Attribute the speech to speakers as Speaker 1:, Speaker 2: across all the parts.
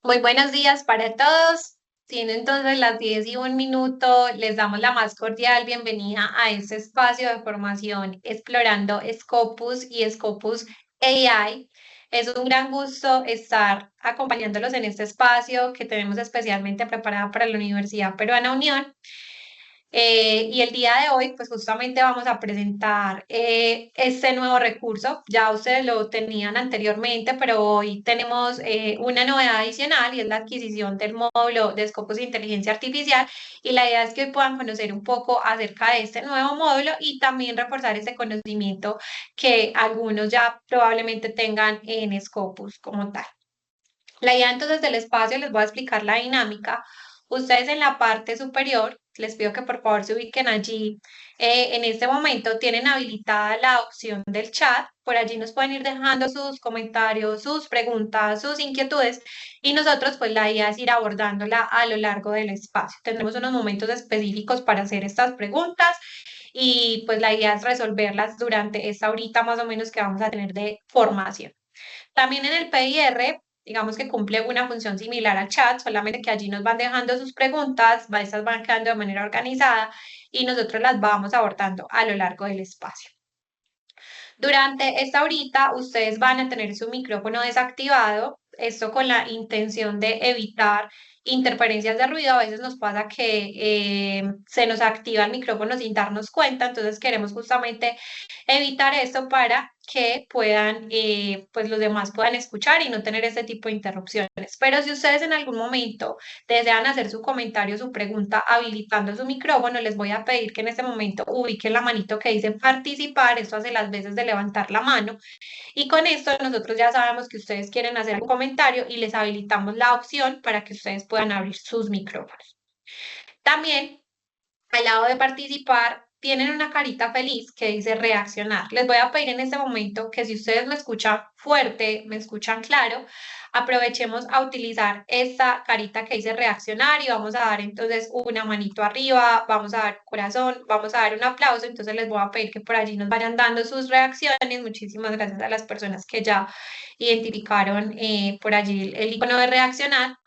Speaker 1: Muy buenos días para todos. Siendo entonces las 10:01, les damos la más cordial bienvenida a este espacio de formación explorando Scopus y Scopus AI. Es un gran gusto estar acompañándolos en este espacio que tenemos especialmente preparado para la Universidad Peruana Unión. Y el día de hoy, pues justamente vamos a presentar este nuevo recurso. Ya ustedes lo tenían anteriormente, pero hoy tenemos una novedad adicional y es la adquisición del módulo de Scopus de Inteligencia Artificial. Y la idea es que hoy puedan conocer un poco acerca de este nuevo módulo y también reforzar ese conocimiento que algunos ya probablemente tengan en Scopus como tal. La idea entonces del espacio, les voy a explicar la dinámica. Ustedes en la parte superior, les pido que por favor se ubiquen allí. En este momento tienen habilitada la opción del chat. Por allí nos pueden ir dejando sus comentarios, sus preguntas, sus inquietudes y nosotros pues la idea es ir abordándola a lo largo del espacio. Tendremos unos momentos específicos para hacer estas preguntas y pues la idea es resolverlas durante esta horita más o menos que vamos a tener de formación. También en el PIR, digamos que cumple una función similar al chat, solamente que allí nos van dejando sus preguntas, estas van quedando de manera organizada y nosotros las vamos abordando a lo largo del espacio. Durante esta horita, ustedes van a tener su micrófono desactivado, esto con la intención de evitar interferencias de ruido. A veces nos pasa que se nos activa el micrófono sin darnos cuenta, entonces queremos justamente evitar esto para que puedan, pues los demás puedan escuchar y no tener ese tipo de interrupciones. Pero si ustedes en algún momento desean hacer su comentario, su pregunta habilitando su micrófono, les voy a pedir que en este momento ubiquen la manito que dice participar. Esto hace las veces de levantar la mano y con esto nosotros ya sabemos que ustedes quieren hacer un comentario y les habilitamos la opción para que ustedes puedan abrir sus micrófonos. También al lado de participar tienen una carita feliz que dice reaccionar. Les voy a pedir en este momento que si ustedes me escuchan fuerte, me escuchan claro, aprovechemos a utilizar esta carita que dice reaccionar y vamos a dar entonces una manito arriba, vamos a dar corazón, vamos a dar un aplauso. Entonces les voy a pedir que por allí nos vayan dando sus reacciones. Muchísimas gracias a las personas que ya identificaron por allí el icono de reaccionar.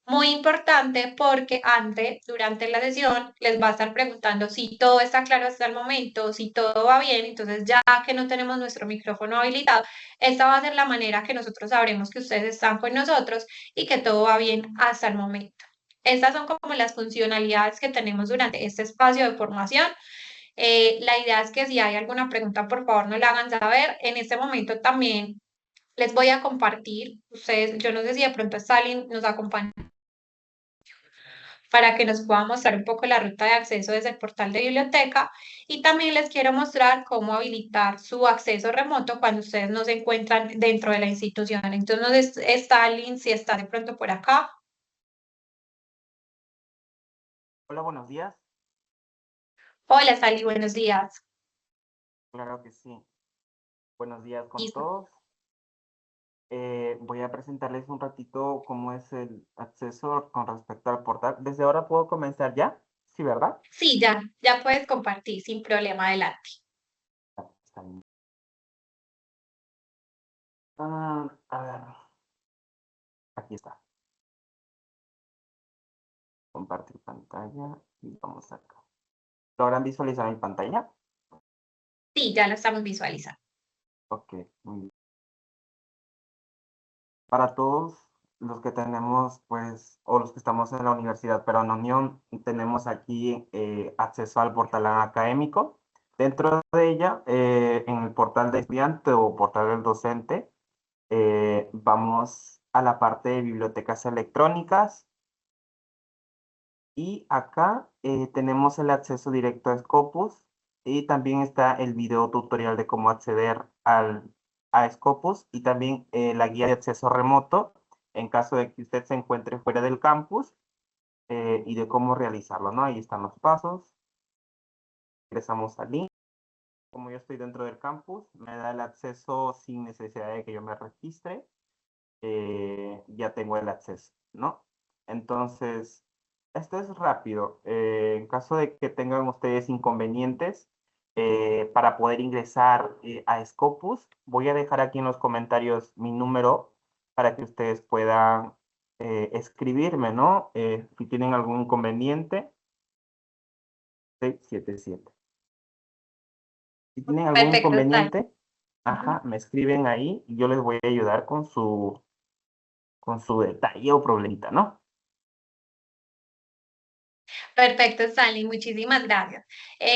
Speaker 1: Muy importante porque antes, durante la sesión, les va a estar preguntando si todo está claro hasta el momento, si todo va bien. Entonces, ya que no tenemos nuestro micrófono habilitado, esta va a ser la manera que nosotros sabremos que ustedes están con nosotros y que todo va bien hasta el momento. Estas son como las funcionalidades que tenemos durante este espacio de formación. La idea es que si hay alguna pregunta, por favor, nos la hagan saber. En este momento también les voy a compartir, ustedes, yo no sé si de pronto Stalin nos acompaña para que nos pueda mostrar un poco la ruta de acceso desde el portal de biblioteca y también les quiero mostrar cómo habilitar su acceso remoto cuando ustedes no se encuentran dentro de la institución. Entonces, Stalin, si está de pronto por acá.
Speaker 2: Hola, buenos días.
Speaker 1: Hola, Stalin, buenos días.
Speaker 2: Claro que sí. Buenos días con
Speaker 1: Listo.
Speaker 2: todos. Voy a presentarles un ratito cómo es el acceso con respecto al portal. ¿Desde ahora puedo comenzar ya? Sí, ¿verdad?
Speaker 1: Sí, ya puedes compartir sin problema, adelante.
Speaker 2: Ah, está bien. A ver, aquí está. Compartir pantalla y vamos acá. ¿Logran visualizar mi pantalla?
Speaker 1: Sí, ya lo estamos visualizando.
Speaker 2: Ok, muy bien. Para todos los que tenemos, pues, o los que estamos en la Universidad Peruana Unión, tenemos aquí acceso al portal académico. Dentro de ella, en el portal de estudiante o portal del docente, vamos a la parte de bibliotecas electrónicas y acá tenemos el acceso directo a Scopus y también está el video tutorial de cómo acceder a Scopus y también la guía de acceso remoto en caso de que usted se encuentre fuera del campus y de cómo realizarlo, ¿no? Ahí están los pasos. Ingresamos al link. Como yo estoy dentro del campus, me da el acceso sin necesidad de que yo me registre. Ya tengo el acceso, ¿no? Entonces, esto es rápido. En caso de que tengan ustedes inconvenientes para poder ingresar a Scopus, voy a dejar aquí en los comentarios mi número para que ustedes puedan escribirme, ¿no? Si tienen algún inconveniente. 677. Si tienen algún
Speaker 1: Perfecto, Sally.
Speaker 2: inconveniente, ajá, me escriben ahí y yo les voy a ayudar con su detalle o problemita, ¿no?
Speaker 1: Perfecto, Stanley, muchísimas gracias.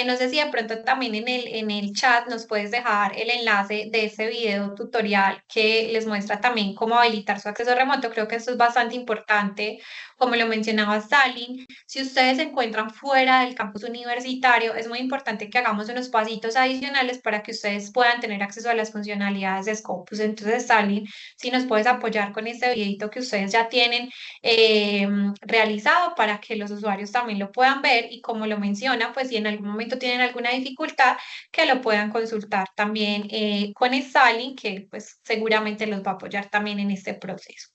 Speaker 1: No sé si de pronto también en el chat nos puedes dejar el enlace de ese video tutorial que les muestra también cómo habilitar su acceso remoto. Creo que esto es bastante importante, como lo mencionaba Stalin. Si ustedes se encuentran fuera del campus universitario, es muy importante que hagamos unos pasitos adicionales para que ustedes puedan tener acceso a las funcionalidades de Scopus. Entonces, Stalin, si nos puedes apoyar con este videito que ustedes ya tienen eh, realizado para que los usuarios también lo puedan ver y como lo menciona, pues si en algún momento tienen alguna dificultad, que lo puedan consultar también con Stalin, que pues seguramente los va a apoyar también en este proceso.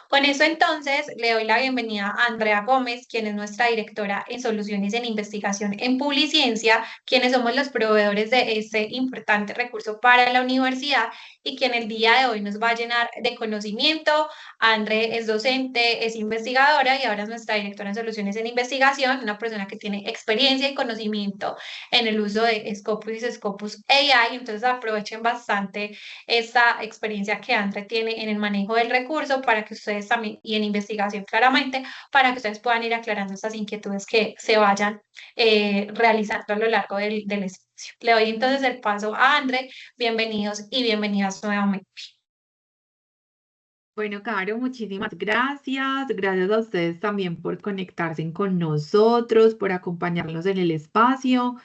Speaker 1: Con eso entonces le doy la bienvenida a Andrea Gómez, quien es nuestra directora en soluciones en investigación en Publiciencia, quienes somos los proveedores de este importante recurso para la universidad y quien el día de hoy nos va a llenar de conocimiento. Andrea es docente, es investigadora y ahora es nuestra directora en soluciones en investigación, una persona que tiene experiencia y conocimiento en el uso de Scopus y Scopus AI, entonces aprovechen bastante esa experiencia que Andre tiene en el manejo del recurso para que ustedes también, y en investigación claramente, para que ustedes puedan ir aclarando estas inquietudes que se vayan realizando a lo largo del espacio. Le doy entonces el paso a Andre. Bienvenidos y bienvenidas nuevamente.
Speaker 3: Bueno, Caro, muchísimas gracias. Gracias a ustedes también por conectarse con nosotros, por acompañarnos en el espacio.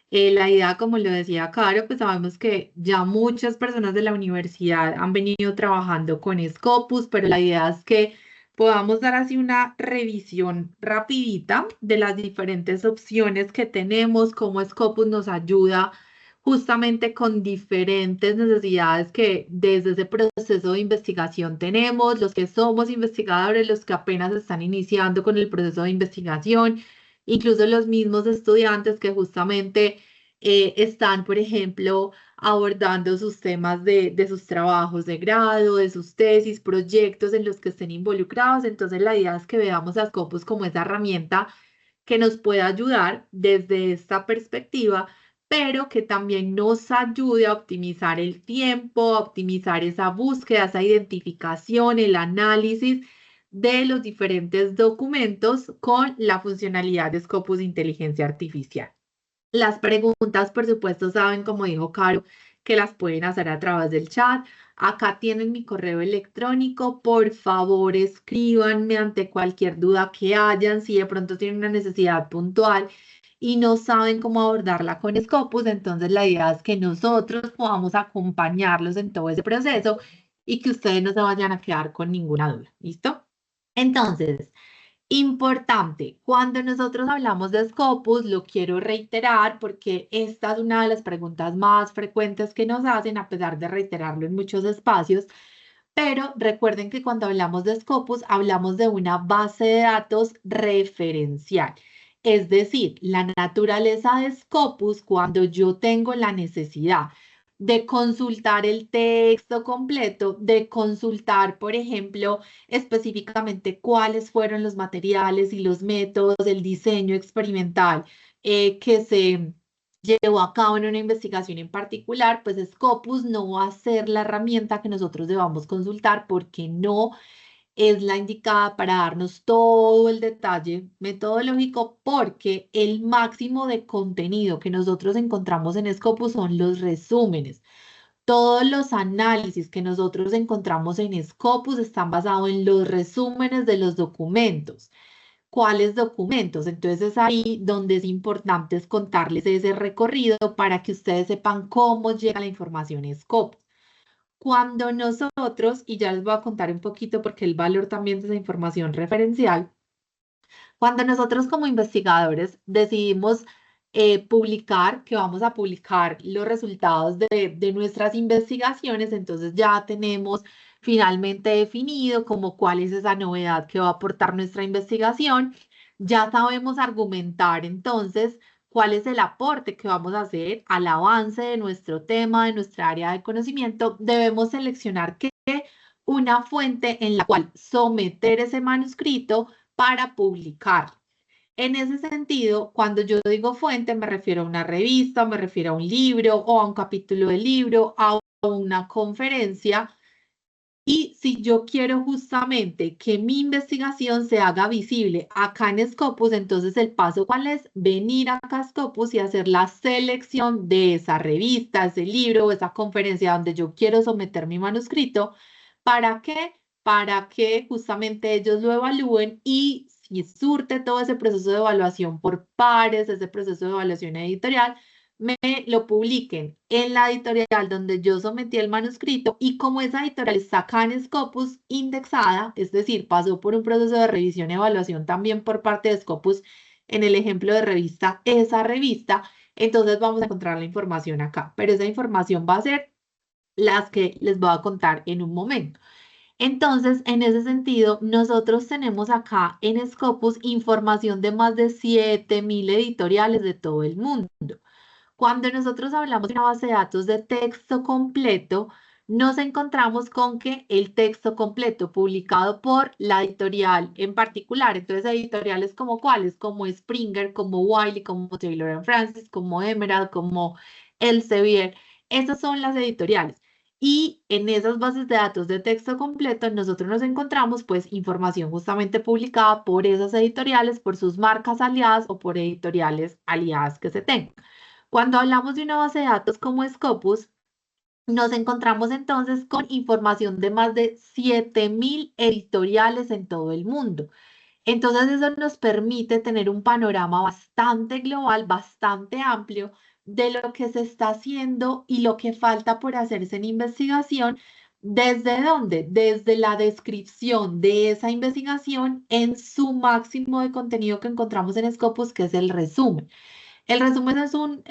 Speaker 3: La idea, como lo decía Caro, pues sabemos que ya muchas personas de la universidad han venido trabajando con Scopus, pero la idea es que podamos dar así una revisión rapidita de las diferentes opciones que tenemos, cómo Scopus nos ayuda justamente con diferentes necesidades que desde ese proceso de investigación tenemos, los que somos investigadores, los que apenas están iniciando con el proceso de investigación, incluso los mismos estudiantes que justamente están, por ejemplo, abordando sus temas de sus trabajos de grado, de sus tesis, proyectos en los que estén involucrados. Entonces, la idea es que veamos a Scopus como esa herramienta que nos pueda ayudar desde esta perspectiva, pero que también nos ayude a optimizar el tiempo, a optimizar esa búsqueda, esa identificación, el análisis de los diferentes documentos con la funcionalidad de Scopus de inteligencia artificial. Las preguntas, por supuesto, saben, como dijo Caro, que las pueden hacer a través del chat. Acá tienen mi correo electrónico. Por favor, escríbanme ante cualquier duda que hayan. Si de pronto tienen una necesidad puntual y no saben cómo abordarla con Scopus, entonces la idea es que nosotros podamos acompañarlos en todo ese proceso y que ustedes no se vayan a quedar con ninguna duda. ¿Listo? Entonces, importante, cuando nosotros hablamos de Scopus, lo quiero reiterar porque esta es una de las preguntas más frecuentes que nos hacen, a pesar de reiterarlo en muchos espacios, pero recuerden que cuando hablamos de Scopus, hablamos de una base de datos referencial. Es decir, la naturaleza de Scopus, cuando yo tengo la necesidad de consultar el texto completo, de consultar, por ejemplo, específicamente cuáles fueron los materiales y los métodos del diseño experimental que se llevó a cabo en una investigación en particular, pues Scopus no va a ser la herramienta que nosotros debamos consultar porque no es la indicada para darnos todo el detalle metodológico, porque el máximo de contenido que nosotros encontramos en Scopus son los resúmenes. Todos los análisis que nosotros encontramos en Scopus están basados en los resúmenes de los documentos. ¿Cuáles documentos? Entonces es ahí donde es importante contarles ese recorrido para que ustedes sepan cómo llega la información en Scopus. Cuando nosotros, y ya les voy a contar un poquito porque el valor también de esa información referencial, cuando nosotros como investigadores decidimos publicar, que vamos a publicar los resultados de nuestras investigaciones, entonces ya tenemos finalmente definido como cuál es esa novedad que va a aportar nuestra investigación, ya sabemos argumentar entonces cuál es el aporte que vamos a hacer al avance de nuestro tema, de nuestra área de conocimiento, debemos seleccionar qué una fuente en la cual someter ese manuscrito para publicar. En ese sentido, cuando yo digo fuente, me refiero a una revista, me refiero a un libro o a un capítulo de libro, a una conferencia. Y si yo quiero justamente que mi investigación se haga visible acá en Scopus, entonces el paso ¿cuál es? Venir acá a Scopus y hacer la selección de esa revista, ese libro o esa conferencia donde yo quiero someter mi manuscrito. ¿Para qué? Para que justamente ellos lo evalúen y si surte todo ese proceso de evaluación por pares, ese proceso de evaluación editorial, me lo publiquen en la editorial donde yo sometí el manuscrito y como esa editorial está acá en Scopus indexada, es decir, pasó por un proceso de revisión y evaluación también por parte de Scopus en el ejemplo de revista, esa revista, entonces vamos a encontrar la información acá, pero esa información va a ser las que les voy a contar en un momento. Entonces, en ese sentido, nosotros tenemos acá en Scopus información de más de 7.000 editoriales de todo el mundo. Cuando nosotros hablamos de una base de datos de texto completo, nos encontramos con que el texto completo publicado por la editorial en particular, entonces editoriales como cuáles, como Springer, como Wiley, como Taylor & Francis, como Emerald, como Elsevier, esas son las editoriales. Y en esas bases de datos de texto completo nosotros nos encontramos pues información justamente publicada por esas editoriales, por sus marcas aliadas o por editoriales aliadas que se tengan. Cuando hablamos de una base de datos como Scopus, nos encontramos entonces con información de más de 7.000 editoriales en todo el mundo. Entonces eso nos permite tener un panorama bastante global, bastante amplio de lo que se está haciendo y lo que falta por hacerse en investigación. ¿Desde dónde? Desde la descripción de esa investigación en su máximo de contenido que encontramos en Scopus, que es el resumen. El resumen es un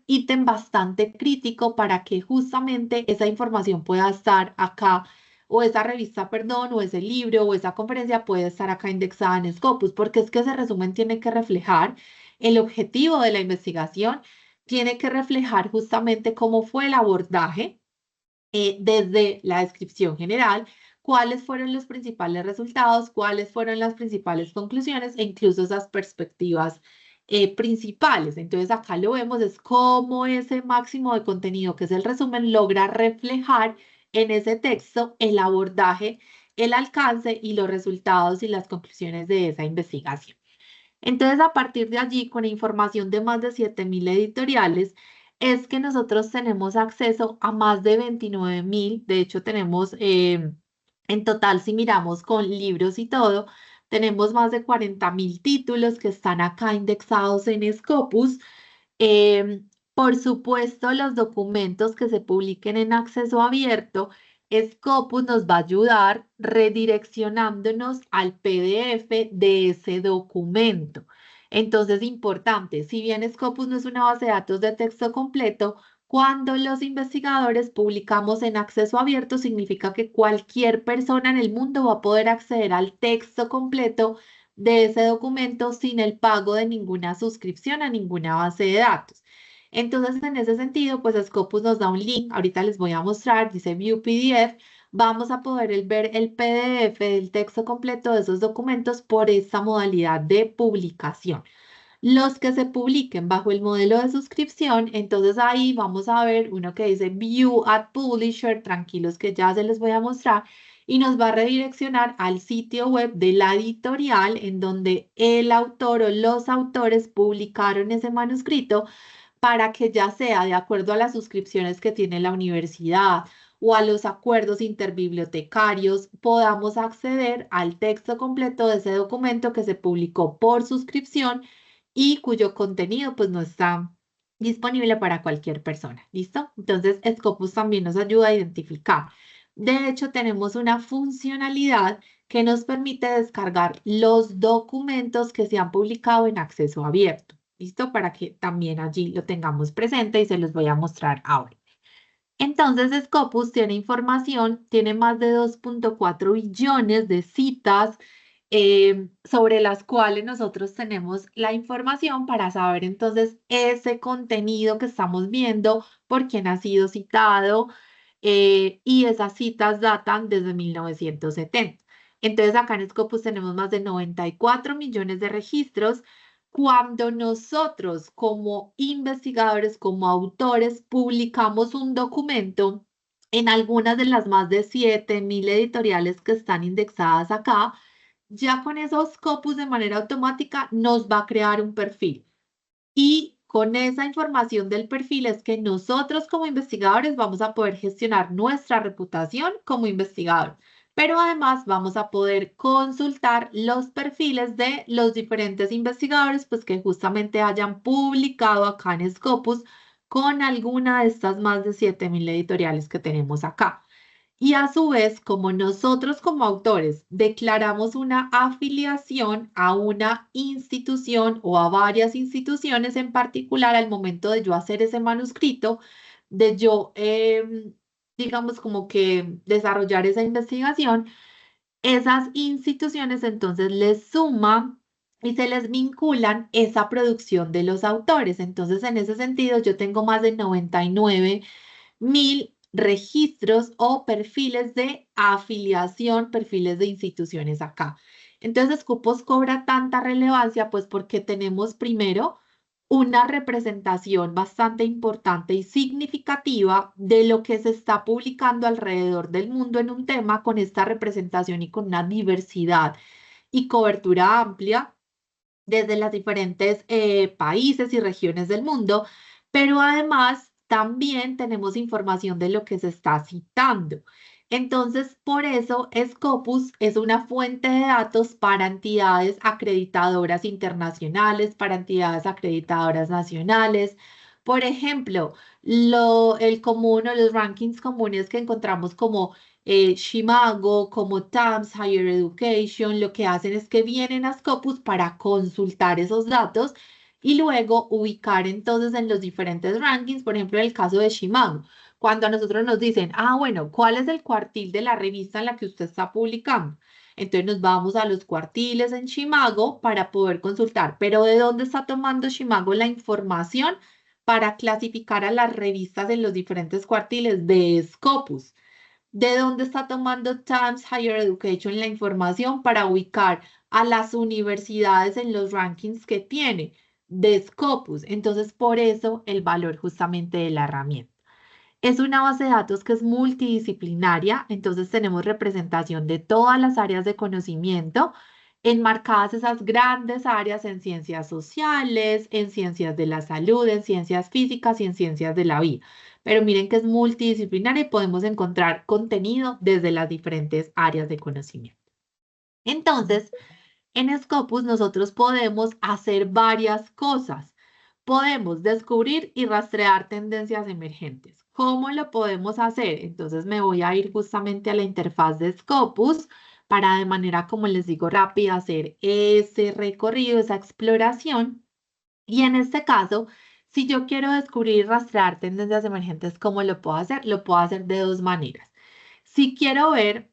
Speaker 3: ítem bastante crítico para que justamente esa información pueda estar acá, o esa revista, perdón, o ese libro, o esa conferencia puede estar acá indexada en Scopus, porque es que ese resumen tiene que reflejar el objetivo de la investigación, tiene que reflejar justamente cómo fue el abordaje desde la descripción general, cuáles fueron los principales resultados, cuáles fueron las principales conclusiones e incluso esas perspectivas principales. Entonces acá lo vemos, es cómo ese máximo de contenido, que es el resumen, logra reflejar en ese texto el abordaje, el alcance y los resultados y las conclusiones de esa investigación. Entonces, a partir de allí, con información de más de 7.000 editoriales, es que nosotros tenemos acceso a más de 29.000. De hecho, tenemos en total, si miramos con libros y todo, tenemos más de 40.000 títulos que están acá indexados en Scopus. Por supuesto, los documentos que se publiquen en acceso abierto, Scopus nos va a ayudar redireccionándonos al PDF de ese documento. Entonces, importante, si bien Scopus no es una base de datos de texto completo, cuando los investigadores publicamos en acceso abierto, significa que cualquier persona en el mundo va a poder acceder al texto completo de ese documento sin el pago de ninguna suscripción a ninguna base de datos. Entonces, en ese sentido, pues Scopus nos da un link, ahorita les voy a mostrar, dice View PDF, vamos a poder ver el PDF del texto completo de esos documentos por esta modalidad de publicación. Los que se publiquen bajo el modelo de suscripción, entonces ahí vamos a ver uno que dice View at Publisher, tranquilos que ya se les voy a mostrar, y nos va a redireccionar al sitio web de la editorial en donde el autor o los autores publicaron ese manuscrito para que ya sea de acuerdo a las suscripciones que tiene la universidad o a los acuerdos interbibliotecarios, podamos acceder al texto completo de ese documento que se publicó por suscripción y cuyo contenido pues no está disponible para cualquier persona. ¿Listo? Entonces, Scopus también nos ayuda a identificar. De hecho, tenemos una funcionalidad que nos permite descargar los documentos que se han publicado en acceso abierto. ¿Listo? Para que también allí lo tengamos presente y se los voy a mostrar ahora. Entonces, Scopus tiene información, tiene más de 2.4 billones de citas sobre las cuales nosotros tenemos la información para saber entonces ese contenido que estamos viendo, por quién ha sido citado, y esas citas datan desde 1970. Entonces acá en Scopus tenemos más de 94 millones de registros. Cuando nosotros como investigadores, como autores, publicamos un documento en algunas de las más de 7.000 editoriales que están indexadas acá, ya con esos Scopus de manera automática nos va a crear un perfil. Y con esa información del perfil es que nosotros como investigadores vamos a poder gestionar nuestra reputación como investigador, pero además vamos a poder consultar los perfiles de los diferentes investigadores pues que justamente hayan publicado acá en Scopus con alguna de estas más de 7.000 editoriales que tenemos acá. Y a su vez, como nosotros como autores declaramos una afiliación a una institución o a varias instituciones en particular al momento de yo hacer ese manuscrito, de yo, digamos, como que desarrollar esa investigación, esas instituciones entonces les suman y se les vinculan esa producción de los autores. Entonces, en ese sentido, yo tengo más de 99.000 registros o perfiles de afiliación, perfiles de instituciones acá. Entonces, Cupos cobra tanta relevancia, pues porque tenemos primero una representación bastante importante y significativa de lo que se está publicando alrededor del mundo en un tema con esta representación y con una diversidad y cobertura amplia desde los diferentes países y regiones del mundo, pero además también tenemos información de lo que se está citando. Entonces, por eso, Scopus es una fuente de datos para entidades acreditadoras internacionales, para entidades acreditadoras nacionales. Por ejemplo, el común o los rankings comunes que encontramos como Shimago, como TAMS, Higher Education, lo que hacen es que vienen a Scopus para consultar esos datos y luego ubicar entonces en los diferentes rankings, por ejemplo, en el caso de Shimago, cuando a nosotros nos dicen, bueno, ¿cuál es el cuartil de la revista en la que usted está publicando? Entonces nos vamos a los cuartiles en Shimago para poder consultar, pero ¿de dónde está tomando Shimago la información para clasificar a las revistas en los diferentes cuartiles? De Scopus. ¿De dónde está tomando Times Higher Education la información para ubicar a las universidades en los rankings que tiene? De Scopus. Entonces, por eso el valor justamente de la herramienta. Es una base de datos que es multidisciplinaria, entonces tenemos representación de todas las áreas de conocimiento, enmarcadas esas grandes áreas en ciencias sociales, en ciencias de la salud, en ciencias físicas y en ciencias de la vida. Pero miren que es multidisciplinaria y podemos encontrar contenido desde las diferentes áreas de conocimiento. Entonces, en Scopus nosotros podemos hacer varias cosas. Podemos descubrir y rastrear tendencias emergentes. ¿Cómo lo podemos hacer? Entonces me voy a ir justamente a la interfaz de Scopus para de manera, como les digo, rápida hacer ese recorrido, esa exploración. Y en este caso, si yo quiero descubrir y rastrear tendencias emergentes, ¿cómo lo puedo hacer? Lo puedo hacer de dos maneras. Si quiero ver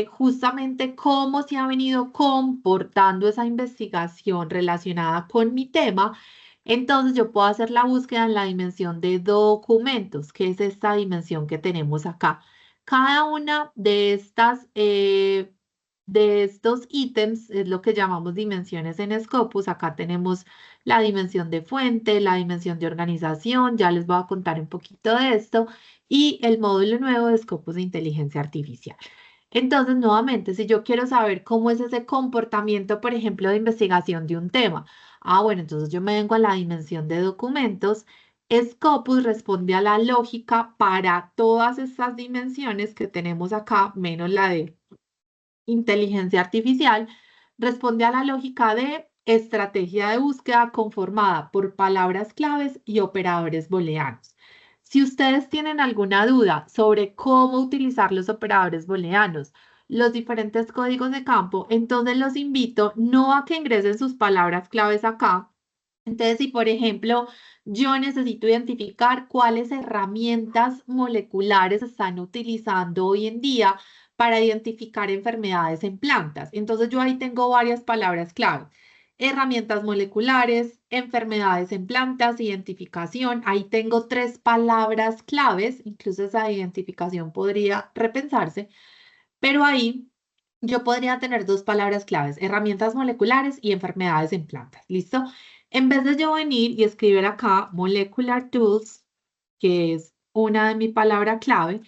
Speaker 3: justamente cómo se ha venido comportando esa investigación relacionada con mi tema, entonces yo puedo hacer la búsqueda en la dimensión de documentos, que es esta dimensión que tenemos acá. Cada una de estos ítems es lo que llamamos dimensiones en Scopus. Acá tenemos la dimensión de fuente, la dimensión de organización, ya les voy a contar un poquito de esto, y el módulo nuevo de Scopus de inteligencia artificial. Entonces, nuevamente, si yo quiero saber cómo es ese comportamiento, por ejemplo, de investigación de un tema, bueno, entonces yo me vengo a la dimensión de documentos. Scopus responde a la lógica para todas estas dimensiones que tenemos acá, menos la de inteligencia artificial, responde a la lógica de estrategia de búsqueda conformada por palabras claves y operadores booleanos. Si ustedes tienen alguna duda sobre cómo utilizar los operadores booleanos, los diferentes códigos de campo, entonces los invito no a que ingresen sus palabras claves acá. Entonces, si por ejemplo yo necesito identificar cuáles herramientas moleculares están utilizando hoy en día para identificar enfermedades en plantas, entonces yo ahí tengo varias palabras clave. herramientas moleculares, enfermedades en plantas, identificación. Ahí tengo 3 palabras claves, incluso esa identificación podría repensarse, pero ahí yo podría tener 2 palabras claves, herramientas moleculares y enfermedades en plantas. ¿Listo? En vez de yo venir y escribir acá molecular tools, que es una de mi palabra clave,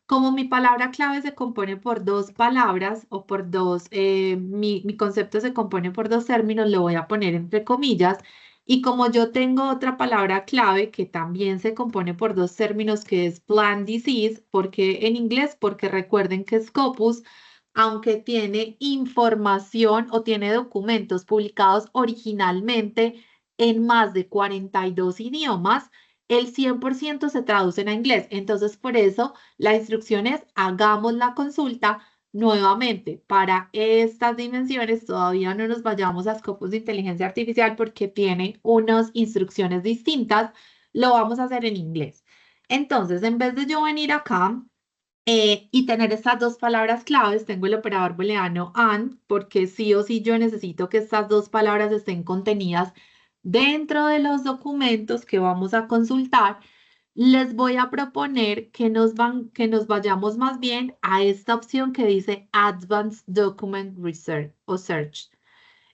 Speaker 3: como mi palabra clave se compone por 2 palabras o por mi concepto se compone por 2 términos, lo voy a poner entre comillas. Y como yo tengo otra palabra clave que también se compone por 2 términos, que es plant disease, porque en inglés, porque recuerden que Scopus, aunque tiene información o tiene documentos publicados originalmente en más de 42 idiomas, el 100% se traducen a inglés. Entonces, por eso la instrucción es hagamos la consulta nuevamente. Para estas dimensiones todavía no nos vayamos a Scopus de inteligencia artificial porque tiene unas instrucciones distintas. Lo vamos a hacer en inglés. Entonces, en vez de yo venir acá y tener estas 2 palabras claves, tengo el operador booleano AND, porque sí o sí yo necesito que estas 2 palabras estén contenidas dentro de los documentos que vamos a consultar. Les voy a proponer que nos vayamos más bien a esta opción que dice Advanced Document Research o Search.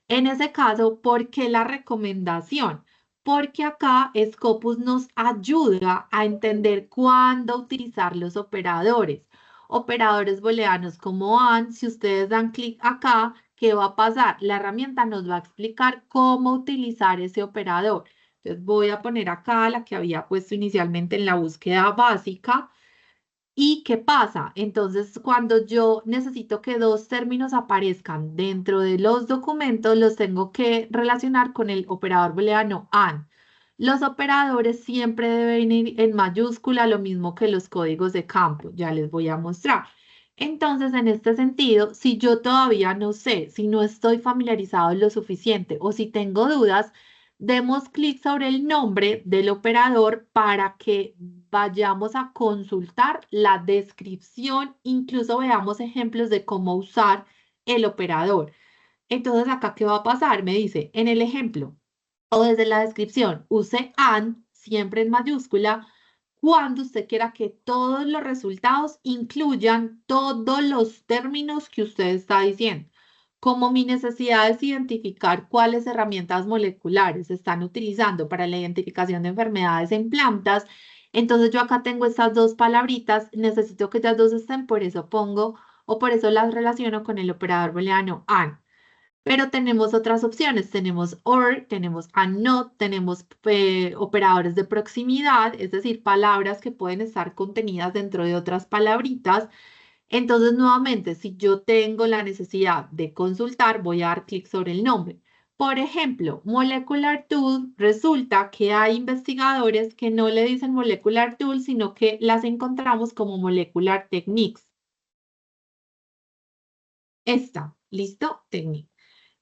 Speaker 3: En ese caso, ¿por qué la recomendación? Porque acá Scopus nos ayuda a entender cuándo utilizar los operadores. Operadores booleanos como AND, si ustedes dan clic acá, ¿qué va a pasar? La herramienta nos va a explicar cómo utilizar ese operador. Entonces voy a poner acá la que había puesto inicialmente en la búsqueda básica. ¿Y qué pasa? Entonces, cuando yo necesito que 2 términos aparezcan dentro de los documentos, los tengo que relacionar con el operador booleano AND. Los operadores siempre deben ir en mayúscula, lo mismo que los códigos de campo. Ya les voy a mostrar. Entonces, en este sentido, si yo todavía no sé, si no estoy familiarizado lo suficiente o si tengo dudas, demos clic sobre el nombre del operador para que vayamos a consultar la descripción, incluso veamos ejemplos de cómo usar el operador. Entonces, acá, ¿qué va a pasar? Me dice, en el ejemplo o desde la descripción, use AND, siempre en mayúscula, cuando usted quiera que todos los resultados incluyan todos los términos que usted está diciendo. Como mi necesidad es identificar cuáles herramientas moleculares se están utilizando para la identificación de enfermedades en plantas, entonces yo acá tengo estas 2 palabritas, necesito que ellas 2 estén, por eso pongo o por eso las relaciono con el operador booleano AND. Pero tenemos otras opciones, tenemos OR, tenemos AND NOT, tenemos operadores de proximidad, es decir, palabras que pueden estar contenidas dentro de otras palabritas. Entonces, nuevamente, si yo tengo la necesidad de consultar, voy a dar clic sobre el nombre. Por ejemplo, Molecular Tool, resulta que hay investigadores que no le dicen Molecular Tool, sino que las encontramos como Molecular Techniques. Esta, ¿listo? Technique.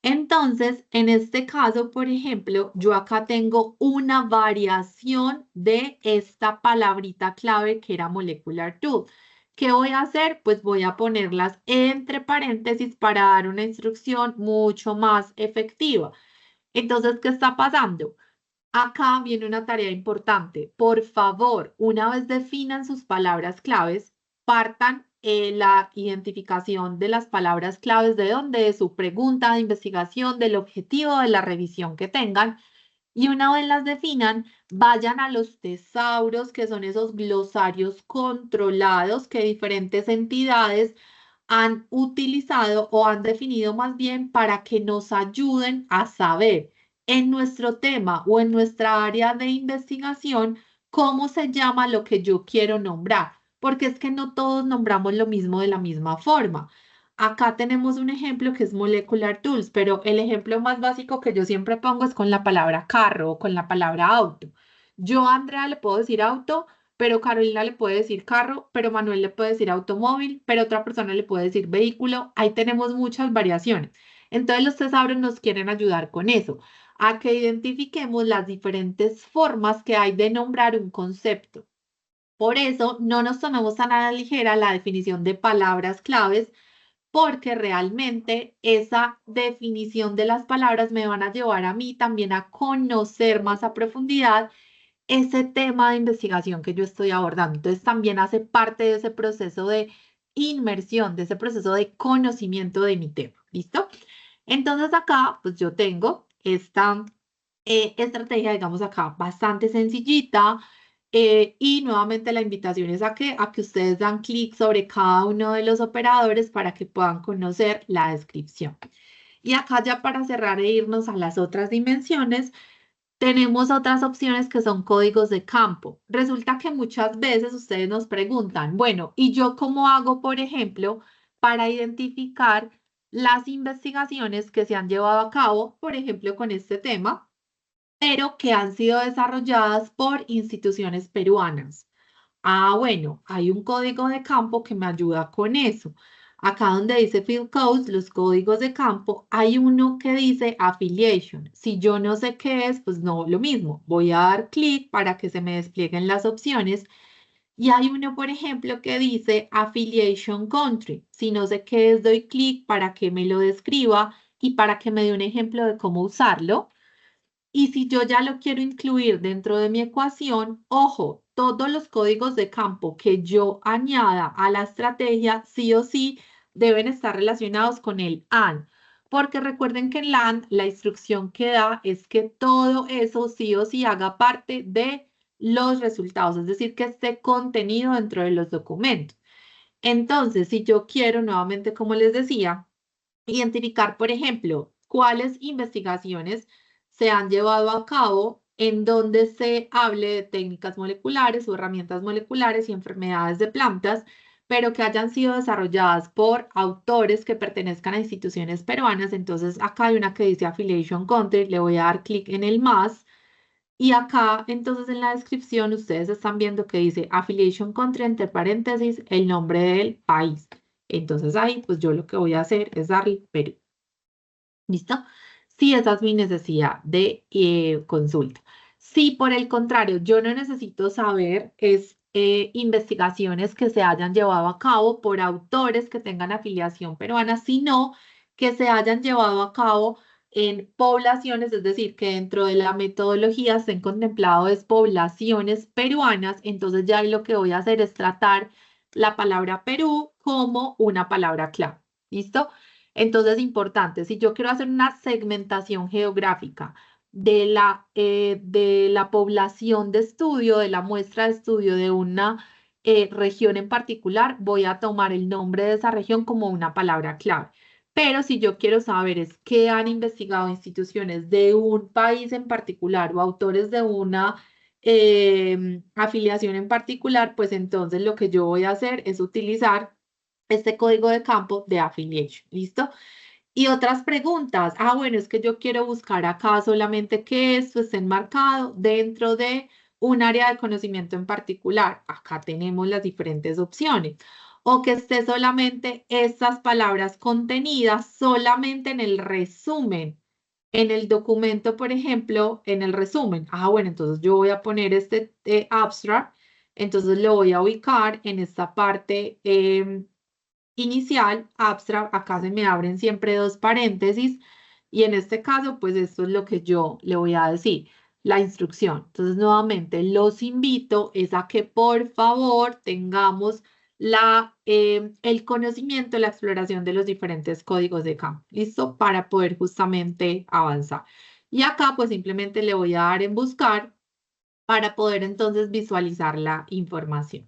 Speaker 3: Entonces, en este caso, por ejemplo, yo acá tengo una variación de esta palabrita clave que era molecular tool. ¿Qué voy a hacer? Pues voy a ponerlas entre paréntesis para dar una instrucción mucho más efectiva. Entonces, ¿qué está pasando? Acá viene una tarea importante. Por favor, una vez definan sus palabras claves, partan la identificación de las palabras claves de dónde, de su pregunta de investigación, del objetivo de la revisión que tengan. Y una vez las definan, vayan a los tesauros, que son esos glosarios controlados que diferentes entidades han utilizado o han definido más bien para que nos ayuden a saber en nuestro tema o en nuestra área de investigación cómo se llama lo que yo quiero nombrar, porque es que no todos nombramos lo mismo de la misma forma. Acá tenemos un ejemplo que es Molecular Tools, pero el ejemplo más básico que yo siempre pongo es con la palabra carro o con la palabra auto. Yo a Andrea le puedo decir auto, pero Carolina le puede decir carro, pero Manuel le puede decir automóvil, pero otra persona le puede decir vehículo. Ahí tenemos muchas variaciones. Entonces los tesauros nos quieren ayudar con eso, a que identifiquemos las diferentes formas que hay de nombrar un concepto. Por eso no nos tomemos tan a la ligera la definición de palabras claves, porque realmente esa definición de las palabras me van a llevar a mí también a conocer más a profundidad ese tema de investigación que yo estoy abordando. Entonces también hace parte de ese proceso de inmersión, de ese proceso de conocimiento de mi tema. ¿Listo? Entonces acá, pues yo tengo esta estrategia, digamos acá, bastante sencillita. Y nuevamente la invitación es a que ustedes dan clic sobre cada uno de los operadores para que puedan conocer la descripción. Y acá ya para cerrar e irnos a las otras dimensiones, tenemos otras opciones que son códigos de campo. Resulta que muchas veces ustedes nos preguntan, bueno, ¿y yo cómo hago, por ejemplo, para identificar las investigaciones que se han llevado a cabo, por ejemplo, con este tema, pero que han sido desarrolladas por instituciones peruanas? Ah, bueno, hay un código de campo que me ayuda con eso. Acá donde dice Field Codes, los códigos de campo, hay uno que dice Affiliation. Si yo no sé qué es, pues no, lo mismo. Voy a dar clic para que se me desplieguen las opciones. Y hay uno, por ejemplo, que dice Affiliation Country. Si no sé qué es, doy clic para que me lo describa y para que me dé un ejemplo de cómo usarlo. Y si yo ya lo quiero incluir dentro de mi ecuación, ojo, todos los códigos de campo que yo añada a la estrategia, sí o sí, deben estar relacionados con el AND. Porque recuerden que en la AND la instrucción que da es que todo eso sí o sí haga parte de los resultados, es decir, que esté contenido dentro de los documentos. Entonces, si yo quiero, nuevamente, como les decía, identificar, por ejemplo, cuáles investigaciones se han llevado a cabo en donde se hable de técnicas moleculares o herramientas moleculares y enfermedades de plantas, pero que hayan sido desarrolladas por autores que pertenezcan a instituciones peruanas. Entonces, acá hay una que dice Affiliation Country, le voy a dar clic en el más. Y acá, entonces, en la descripción, ustedes están viendo que dice Affiliation Country, entre paréntesis, el nombre del país. Entonces ahí, pues yo lo que voy a hacer es darle Perú. ¿Listo? Si esa es mi necesidad de consulta. Si por el contrario yo no necesito saber es investigaciones que se hayan llevado a cabo por autores que tengan afiliación peruana, sino que se hayan llevado a cabo en poblaciones, es decir, que dentro de la metodología estén contemplados poblaciones peruanas, entonces ya ahí lo que voy a hacer es tratar la palabra Perú como una palabra clave. ¿Listo? Entonces, importante, si yo quiero hacer una segmentación geográfica de la población de estudio, de la muestra de estudio de una región en particular, voy a tomar el nombre de esa región como una palabra clave. Pero si yo quiero saber es qué han investigado instituciones de un país en particular o autores de una afiliación en particular, pues entonces lo que yo voy a hacer es utilizar este código de campo de affiliation. ¿Listo? Y otras preguntas. Ah, bueno, es que yo quiero buscar acá solamente que esto esté enmarcado dentro de un área de conocimiento en particular. Acá tenemos las diferentes opciones. O que esté solamente estas palabras contenidas solamente en el resumen. En el documento, por ejemplo, en el resumen. Ah, bueno, entonces yo voy a poner este abstract. Entonces lo voy a ubicar en esta parte inicial, abstract, acá se me abren siempre dos paréntesis y en este caso, pues esto es lo que yo le voy a decir, la instrucción. Entonces, nuevamente, los invito es a que por favor tengamos el conocimiento, la exploración de los diferentes códigos de campo, ¿listo? Para poder justamente avanzar. Y acá, pues simplemente le voy a dar en buscar para poder entonces visualizar la información.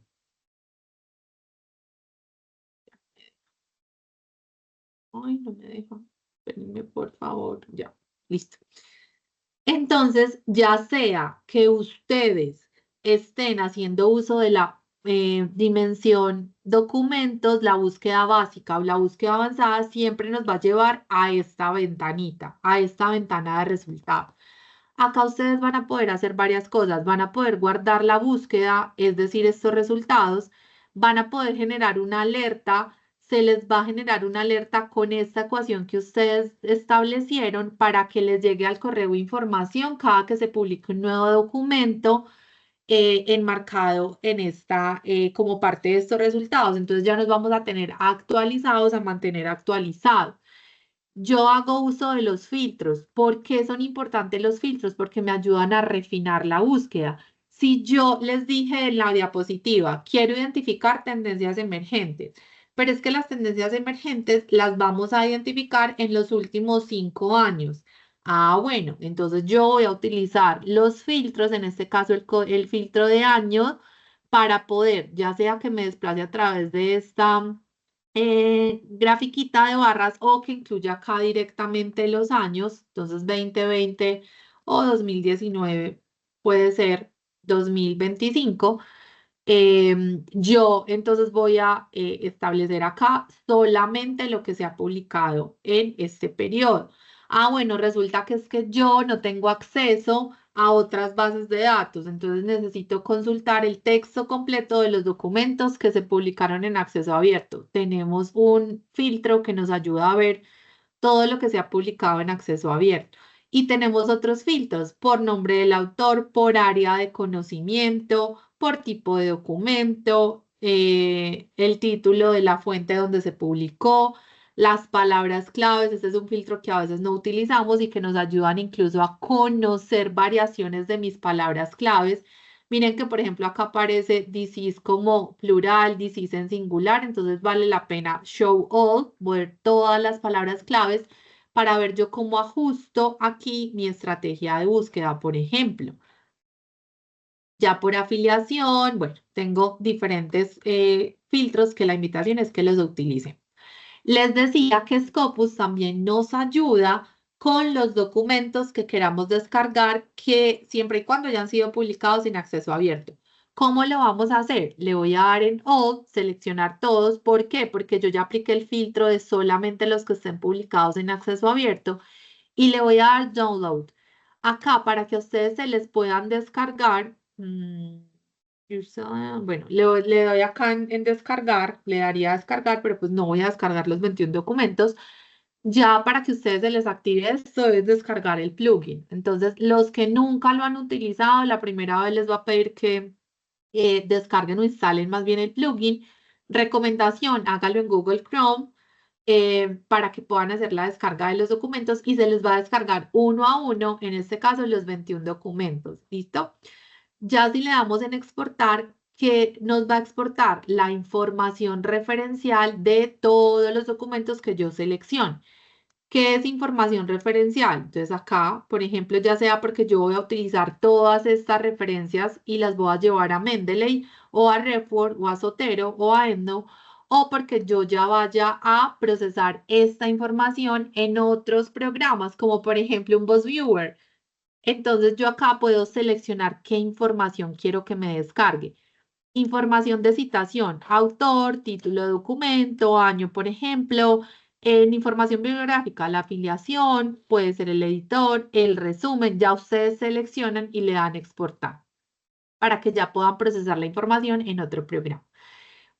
Speaker 3: Ay, no me deja. Espérenme, por favor. Ya, listo. Entonces, ya sea que ustedes estén haciendo uso de la dimensión documentos, la búsqueda básica o la búsqueda avanzada, siempre nos va a llevar a esta ventanita, a esta ventana de resultados. Acá ustedes van a poder hacer varias cosas. Van a poder guardar la búsqueda, es decir, estos resultados. Van a poder generar una alerta. Se les va a generar una alerta con esta ecuación que ustedes establecieron para que les llegue al correo información cada que se publique un nuevo documento. enmarcado en esta, como parte de estos resultados. Entonces ya nos vamos a tener actualizados, a mantener actualizados. Yo hago uso de los filtros. ¿Por qué son importantes los filtros? Porque me ayudan a refinar la búsqueda. Si yo les dije en la diapositiva, quiero identificar tendencias emergentes, pero es que las tendencias emergentes las vamos a identificar en los últimos 5 años. Ah, bueno, entonces yo voy a utilizar los filtros, en este caso el filtro de años, para poder, ya sea que me desplace a través de esta grafiquita de barras o que incluya acá directamente los años, entonces 2020 o 2019 puede ser 2025. Yo entonces voy a establecer acá solamente lo que se ha publicado en este periodo. Ah, bueno, resulta que es que yo no tengo acceso a otras bases de datos, entonces necesito consultar el texto completo de los documentos que se publicaron en acceso abierto. Tenemos un filtro que nos ayuda a ver todo lo que se ha publicado en acceso abierto. Y tenemos otros filtros por nombre del autor, por área de conocimiento, por tipo de documento, el título de la fuente donde se publicó, las palabras claves. Este es un filtro que a veces no utilizamos y que nos ayudan incluso a conocer variaciones de mis palabras claves. Miren que, por ejemplo, acá aparece disease como plural, disease en singular, entonces vale la pena show all, ver todas las palabras claves para ver yo cómo ajusto aquí mi estrategia de búsqueda, por ejemplo. Ya por afiliación, bueno, tengo diferentes filtros que la invitación es que los utilicen. Les decía que Scopus también nos ayuda con los documentos que queramos descargar, que siempre y cuando hayan sido publicados en acceso abierto. ¿Cómo lo vamos a hacer? Le voy a dar en All, seleccionar todos. ¿Por qué? Porque yo ya apliqué el filtro de solamente los que estén publicados en acceso abierto y le voy a dar Download. Acá para que a ustedes se les puedan descargar. Bueno, le doy acá en descargar, le daría a descargar, pero pues no voy a descargar los 21 documentos. Ya para que ustedes se les active esto es descargar el plugin. Entonces, los que nunca lo han utilizado, la primera vez les va a pedir que descarguen o instalen más bien el plugin. Recomendación, hágalo en Google Chrome para que puedan hacer la descarga de los documentos y se les va a descargar uno a uno, en este caso los 21 documentos. ¿Listo? Ya si le damos en exportar, que nos va a exportar la información referencial de todos los documentos que yo selecciono. ¿Qué es información referencial? Entonces acá, por ejemplo, ya sea porque yo voy a utilizar todas estas referencias y las voy a llevar a Mendeley o a Report o a Zotero o a EndNote, o porque yo ya vaya a procesar esta información en otros programas, como por ejemplo un BossViewer. Entonces yo acá puedo seleccionar qué información quiero que me descargue. Información de citación, autor, título de documento, año, por ejemplo. En información bibliográfica, la afiliación, puede ser el editor, el resumen. Ya ustedes seleccionan y le dan exportar para que ya puedan procesar la información en otro programa.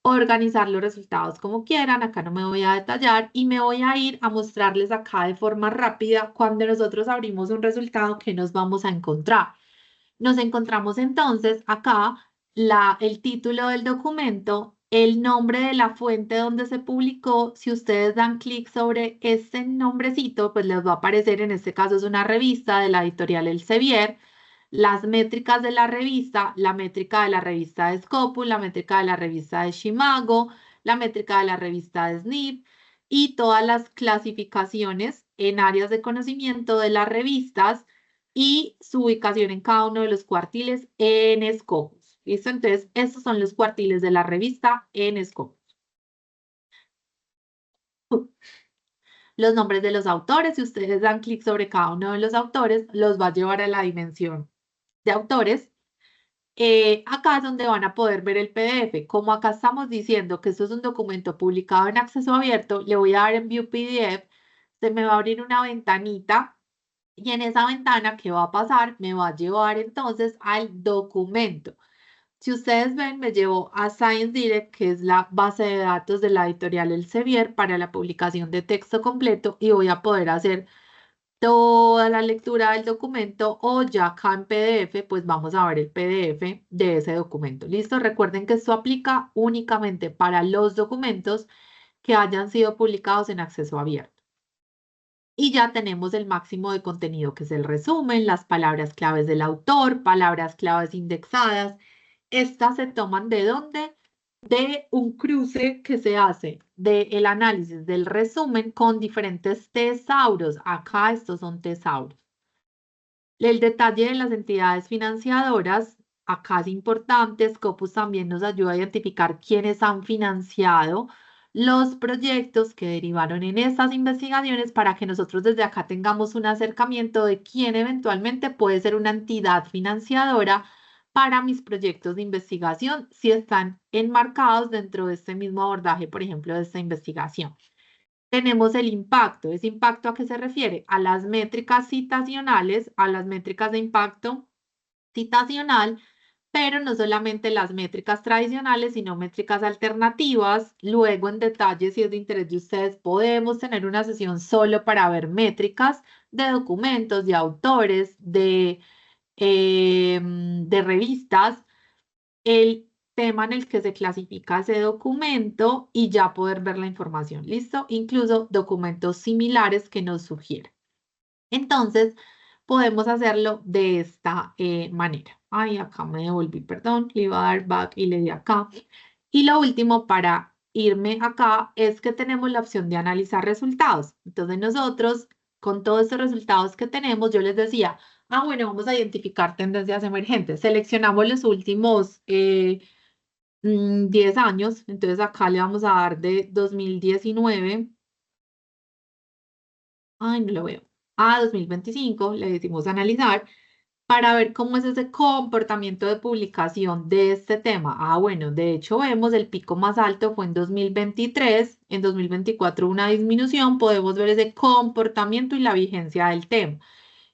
Speaker 3: Organizar los resultados como quieran, acá no me voy a detallar y me voy a ir a mostrarles acá de forma rápida cuando nosotros abrimos un resultado que nos vamos a encontrar. Nos encontramos entonces acá el título del documento, el nombre de la fuente donde se publicó. Si ustedes dan clic sobre este nombrecito, pues les va a aparecer, en este caso es una revista de la editorial Elsevier, las métricas de la revista, la métrica de la revista de Scopus, la métrica de la revista de Shimago, la métrica de la revista de SNP y todas las clasificaciones en áreas de conocimiento de las revistas y su ubicación en cada uno de los cuartiles en Scopus. ¿Listo? Entonces, estos son los cuartiles de la revista en Scopus. Los nombres de los autores, si ustedes dan clic sobre cada uno de los autores, los va a llevar a la dimensión de autores. Acá es donde van a poder ver el PDF. Como acá estamos diciendo que esto es un documento publicado en acceso abierto, le voy a dar en View PDF, se me va a abrir una ventanita y en esa ventana, ¿qué va a pasar? Me va a llevar entonces al documento. Si ustedes ven, me llevó a Science Direct, que es la base de datos de la editorial Elsevier para la publicación de texto completo y voy a poder hacer toda la lectura del documento o ya acá en PDF, pues vamos a ver el PDF de ese documento. ¿Listo? Recuerden que esto aplica únicamente para los documentos que hayan sido publicados en acceso abierto. Y ya tenemos el máximo de contenido, que es el resumen, las palabras claves del autor, palabras claves indexadas. Estas se toman ¿de dónde? De un cruce que se hace del análisis del resumen con diferentes tesauros. Acá estos son tesauros. El detalle de las entidades financiadoras, acá es importante. Scopus también nos ayuda a identificar quiénes han financiado los proyectos que derivaron en estas investigaciones para que nosotros desde acá tengamos un acercamiento de quién eventualmente puede ser una entidad financiadora para mis proyectos de investigación si están enmarcados dentro de este mismo abordaje, por ejemplo, de esta investigación. Tenemos el impacto. ¿Ese impacto a qué se refiere? A las métricas citacionales, a las métricas de impacto citacional, pero no solamente las métricas tradicionales, sino métricas alternativas. Luego, en detalle, si es de interés de ustedes, podemos tener una sesión solo para ver métricas de documentos, de autores, de revistas, el tema en el que se clasifica ese documento y ya poder ver la información. ¿Listo? Incluso documentos similares que nos sugieren. Entonces, podemos hacerlo de esta manera. Ay, acá me devolví, perdón, le iba a dar back y le di acá. Y lo último para irme acá es que tenemos la opción de analizar resultados. Entonces nosotros, con todos estos resultados que tenemos, yo les decía, bueno, vamos a identificar tendencias emergentes. Seleccionamos los últimos 10 años. Entonces acá le vamos a dar de 2019. Ay, no lo veo. A 2025 le decimos analizar para ver cómo es ese comportamiento de publicación de este tema. Bueno, de hecho vemos el pico más alto fue en 2023, en 2024 una disminución, podemos ver ese comportamiento y la vigencia del tema.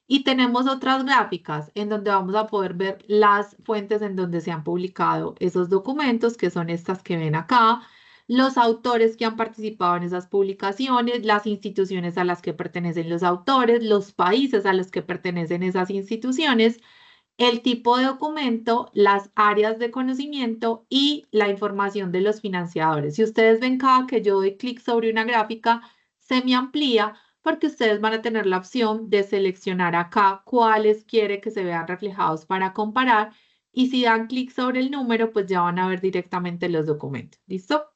Speaker 3: Y tenemos otras gráficas en donde vamos a poder ver las fuentes en donde se han publicado esos documentos, que son estas que ven acá, los autores que han participado en esas publicaciones, las instituciones a las que pertenecen los autores, los países a los que pertenecen esas instituciones, el tipo de documento, las áreas de conocimiento y la información de los financiadores. Si ustedes ven cada que yo doy clic sobre una gráfica, se me amplía porque ustedes van a tener la opción de seleccionar acá cuáles quiere que se vean reflejados para comparar y si dan clic sobre el número, pues ya van a ver directamente los documentos. ¿Listo?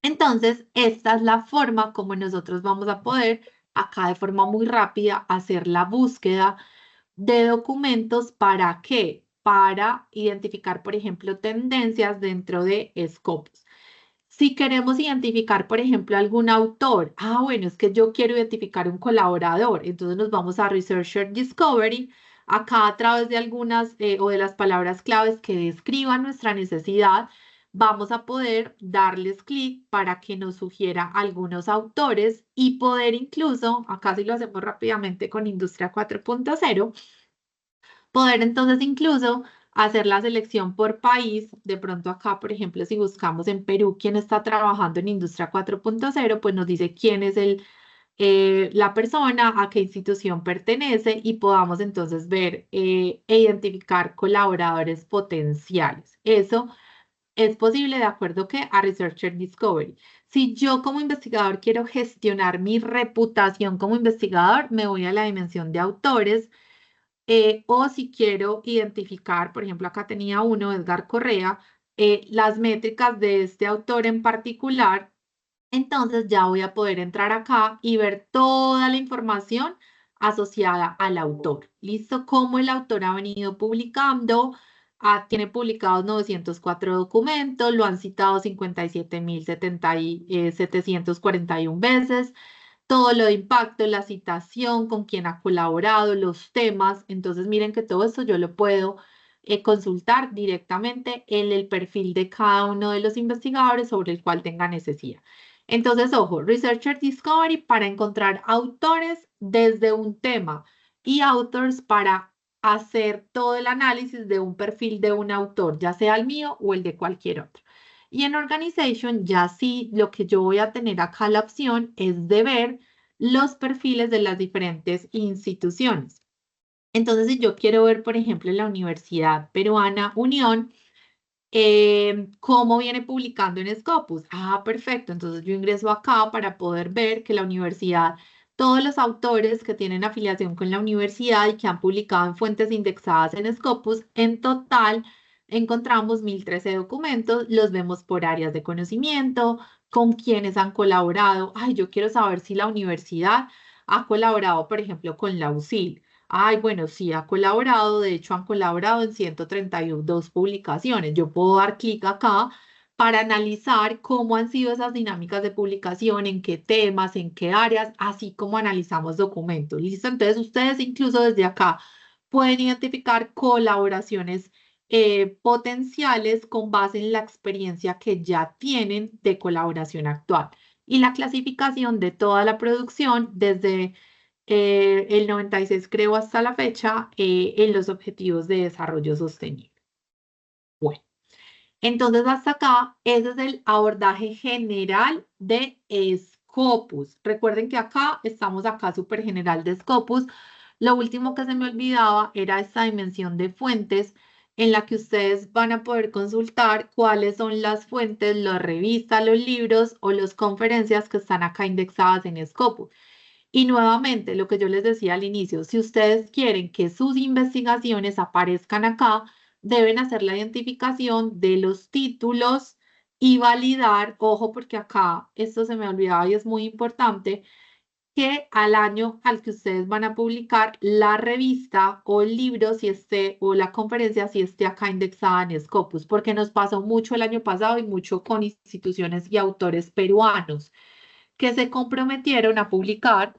Speaker 3: Entonces, esta es la forma como nosotros vamos a poder, acá de forma muy rápida, hacer la búsqueda de documentos. ¿Para qué? Para identificar, por ejemplo, tendencias dentro de Scopus. Si queremos identificar, por ejemplo, algún autor, bueno, es que yo quiero identificar un colaborador, entonces nos vamos a Researcher Discovery, acá a través de algunas o de las palabras claves que describan nuestra necesidad, vamos a poder darles clic para que nos sugiera algunos autores y poder incluso, acá si lo hacemos rápidamente con Industria 4.0, poder entonces incluso hacer la selección por país. De pronto acá, por ejemplo, si buscamos en Perú quién está trabajando en Industria 4.0, pues nos dice quién es la persona, a qué institución pertenece y podamos entonces ver e identificar colaboradores potenciales. Eso es posible de acuerdo que a Researcher Discovery. Si yo como investigador quiero gestionar mi reputación como investigador, me voy a la dimensión de autores. O si quiero identificar, por ejemplo, acá tenía uno, Edgar Correa, las métricas de este autor en particular, entonces ya voy a poder entrar acá y ver toda la información asociada al autor. ¿Listo? Cómo el autor ha venido publicando. Tiene publicados 904 documentos, lo han citado 57.741 veces, todo lo de impacto, la citación, con quién ha colaborado, los temas. Entonces, miren que todo esto yo lo puedo consultar directamente en el perfil de cada uno de los investigadores sobre el cual tenga necesidad. Entonces, ojo, Researcher Discovery para encontrar autores desde un tema y authors para hacer todo el análisis de un perfil de un autor, ya sea el mío o el de cualquier otro. Y en Organization ya sí, lo que yo voy a tener acá la opción es de ver los perfiles de las diferentes instituciones. Entonces, si yo quiero ver, por ejemplo, en la Universidad Peruana Unión, cómo viene publicando en Scopus. Ah, perfecto. Entonces yo ingreso acá para poder ver que la universidad, todos los autores que tienen afiliación con la universidad y que han publicado en fuentes indexadas en Scopus, en total encontramos 1013 documentos, los vemos por áreas de conocimiento, con quienes han colaborado. Ay, yo quiero saber si la universidad ha colaborado, por ejemplo, con la UCIL. Ay, bueno, sí ha colaborado, de hecho han colaborado en 132 publicaciones. Yo puedo dar clic acá para analizar cómo han sido esas dinámicas de publicación, en qué temas, en qué áreas, así como analizamos documentos. ¿Listo? Entonces ustedes incluso desde acá pueden identificar colaboraciones potenciales con base en la experiencia que ya tienen de colaboración actual y la clasificación de toda la producción desde el 96 creo hasta la fecha en los objetivos de desarrollo sostenible. Bueno, entonces hasta acá, ese es el abordaje general de Scopus. Recuerden que acá estamos acá súper general de Scopus. Lo último que se me olvidaba era esta dimensión de fuentes en la que ustedes van a poder consultar cuáles son las fuentes, las revistas, los libros o las conferencias que están acá indexadas en Scopus. Y nuevamente, lo que yo les decía al inicio, si ustedes quieren que sus investigaciones aparezcan acá, deben hacer la identificación de los títulos y validar, ojo, porque acá esto se me olvidaba y es muy importante, que al año al que ustedes van a publicar la revista o el libro, si esté, o la conferencia, si esté acá indexada en Scopus, porque nos pasó mucho el año pasado y mucho con instituciones y autores peruanos que se comprometieron a publicar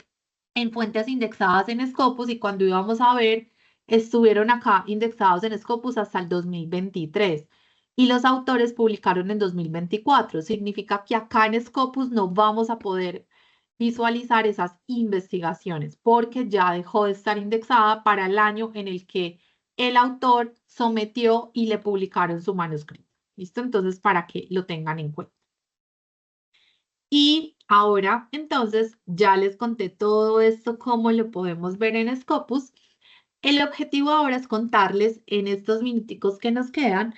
Speaker 3: en fuentes indexadas en Scopus y cuando íbamos a ver, estuvieron acá indexados en Scopus hasta el 2023 y los autores publicaron en 2024. Significa que acá en Scopus no vamos a poder visualizar esas investigaciones porque ya dejó de estar indexada para el año en el que el autor sometió y le publicaron su manuscrito. ¿Listo? Entonces, para que lo tengan en cuenta. Y ahora, entonces, ya les conté todo esto, cómo lo podemos ver en Scopus. El objetivo ahora es contarles en estos minuticos que nos quedan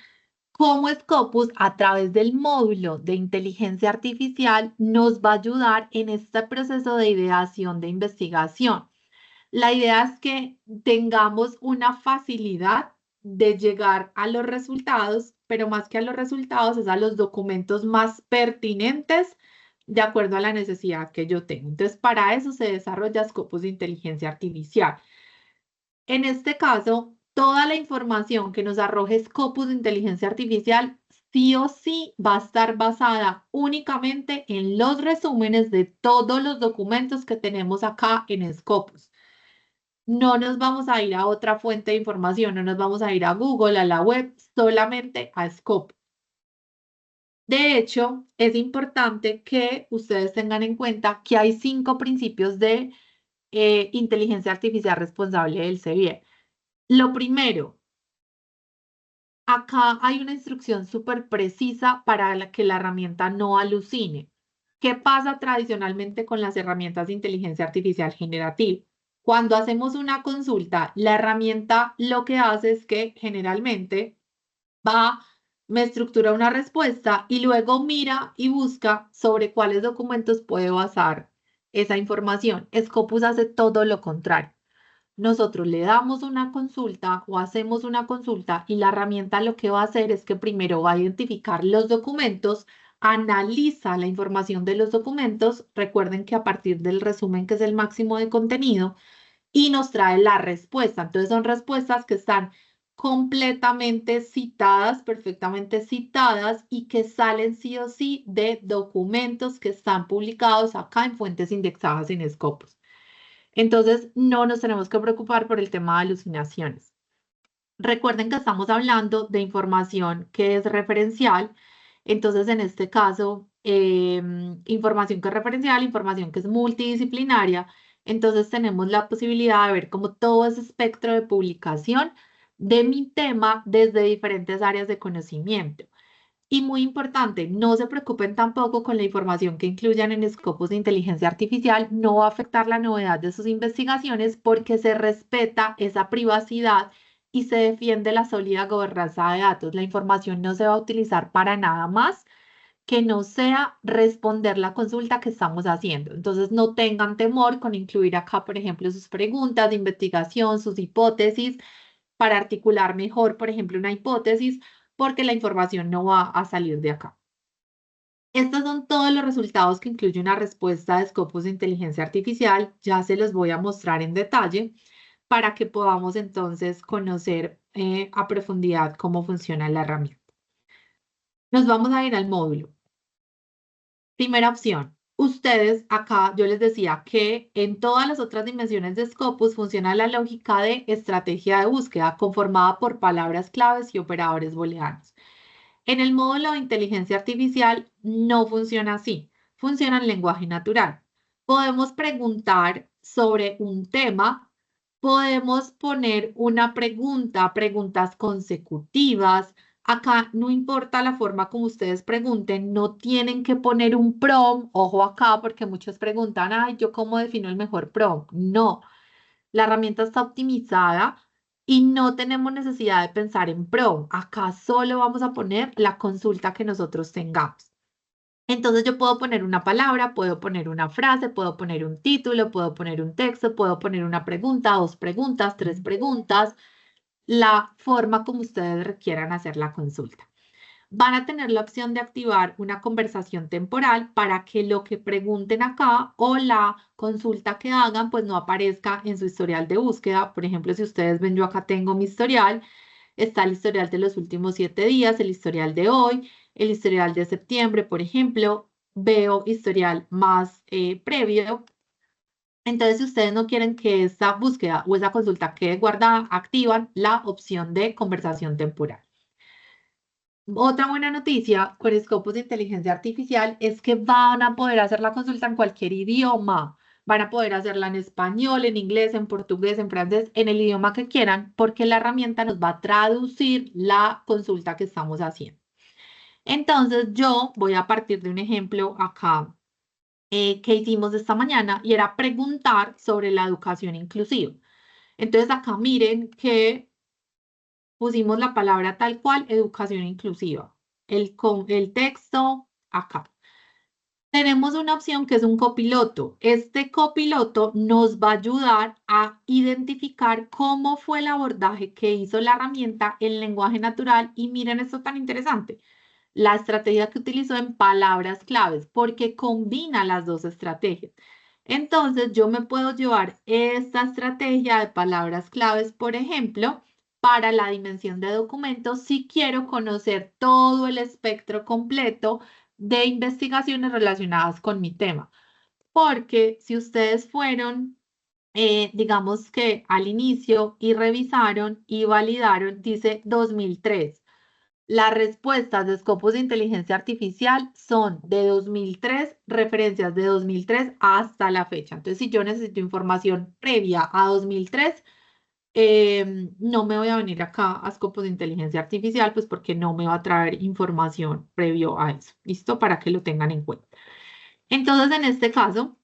Speaker 3: cómo Scopus, a través del módulo de inteligencia artificial, nos va a ayudar en este proceso de ideación de investigación. La idea es que tengamos una facilidad de llegar a los resultados, pero más que a los resultados, es a los documentos más pertinentes de acuerdo a la necesidad que yo tengo. Entonces, para eso se desarrolla Scopus de inteligencia artificial. En este caso, toda la información que nos arroje Scopus de inteligencia artificial sí o sí va a estar basada únicamente en los resúmenes de todos los documentos que tenemos acá en Scopus. No nos vamos a ir a otra fuente de información, no nos vamos a ir a Google, a la web, solamente a Scopus. De hecho, es importante que ustedes tengan en cuenta que hay 5 principios de inteligencia artificial responsable del CBIE. Lo primero, acá hay una instrucción súper precisa para que la herramienta no alucine. ¿Qué pasa tradicionalmente con las herramientas de inteligencia artificial generativa? Cuando hacemos una consulta, la herramienta lo que hace es que generalmente me estructura una respuesta y luego mira y busca sobre cuáles documentos puede basar esa información. Scopus hace todo lo contrario. Nosotros le damos una consulta o hacemos una consulta y la herramienta lo que va a hacer es que primero va a identificar los documentos, analiza la información de los documentos, recuerden que a partir del resumen, que es el máximo de contenido, y nos trae la respuesta. Entonces son respuestas que están completamente citadas, perfectamente citadas y que salen sí o sí de documentos que están publicados acá en fuentes indexadas en Scopus. Entonces, no nos tenemos que preocupar por el tema de alucinaciones. Recuerden que estamos hablando de información que es referencial. Entonces, en este caso, información que es referencial, información que es multidisciplinaria. Entonces, tenemos la posibilidad de ver como todo ese espectro de publicación de mi tema desde diferentes áreas de conocimiento. Y muy importante, no se preocupen tampoco con la información que incluyan en Scopus de inteligencia artificial, no va a afectar la novedad de sus investigaciones porque se respeta esa privacidad y se defiende la sólida gobernanza de datos. La información no se va a utilizar para nada más que no sea responder la consulta que estamos haciendo. Entonces, no tengan temor con incluir acá, por ejemplo, sus preguntas de investigación, sus hipótesis, para articular mejor, por ejemplo, una hipótesis, porque la información no va a salir de acá. Estos son todos los resultados que incluye una respuesta de Scopus de inteligencia artificial. Ya se los voy a mostrar en detalle para que podamos entonces conocer a profundidad cómo funciona la herramienta. Nos vamos a ir al módulo. Primera opción. Ustedes acá, yo les decía que en todas las otras dimensiones de Scopus funciona la lógica de estrategia de búsqueda conformada por palabras claves y operadores booleanos. En el módulo de inteligencia artificial no funciona así, funciona en lenguaje natural. Podemos preguntar sobre un tema, podemos poner una pregunta, preguntas consecutivas. Acá no importa la forma como ustedes pregunten, no tienen que poner un prompt, ojo acá, porque muchos preguntan, ay, ¿yo cómo defino el mejor prompt? No, la herramienta está optimizada y no tenemos necesidad de pensar en prompt. Acá solo vamos a poner la consulta que nosotros tengamos. Entonces yo puedo poner una palabra, puedo poner una frase, puedo poner un título, puedo poner un texto, puedo poner una pregunta, dos preguntas, tres preguntas, la forma como ustedes requieran hacer la consulta. Van a tener la opción de activar una conversación temporal para que lo que pregunten acá o la consulta que hagan pues no aparezca en su historial de búsqueda. Por ejemplo, si ustedes ven, yo acá tengo mi historial, está el historial de los últimos 7 días, el historial de hoy, el historial de septiembre, por ejemplo, veo historial más previo. Entonces, si ustedes no quieren que esa búsqueda o esa consulta quede guardada, activan la opción de conversación temporal. Otra buena noticia con Scopus de inteligencia artificial es que van a poder hacer la consulta en cualquier idioma. Van a poder hacerla en español, en inglés, en portugués, en francés, en el idioma que quieran, porque la herramienta nos va a traducir la consulta que estamos haciendo. Entonces, yo voy a partir de un ejemplo acá que hicimos esta mañana y era preguntar sobre la educación inclusiva. Entonces, acá miren que pusimos la palabra tal cual, educación inclusiva. El texto acá. Tenemos una opción que es un copiloto. Este copiloto nos va a ayudar a identificar cómo fue el abordaje que hizo la herramienta en lenguaje natural. Y miren esto tan interesante. La estrategia que utilizó en palabras claves, porque combina las dos estrategias. Entonces, yo me puedo llevar esta estrategia de palabras claves, por ejemplo, para la dimensión de documentos si quiero conocer todo el espectro completo de investigaciones relacionadas con mi tema. Porque si ustedes fueron, digamos que al inicio y revisaron y validaron, dice 2003. Las respuestas de Scopus de inteligencia artificial son de 2003, referencias de 2003 hasta la fecha. Entonces, si yo necesito información previa a 2003, no me voy a venir acá a Scopus de inteligencia artificial, pues porque no me va a traer información previo a eso. ¿Listo? Para que lo tengan en cuenta. Entonces, en este caso,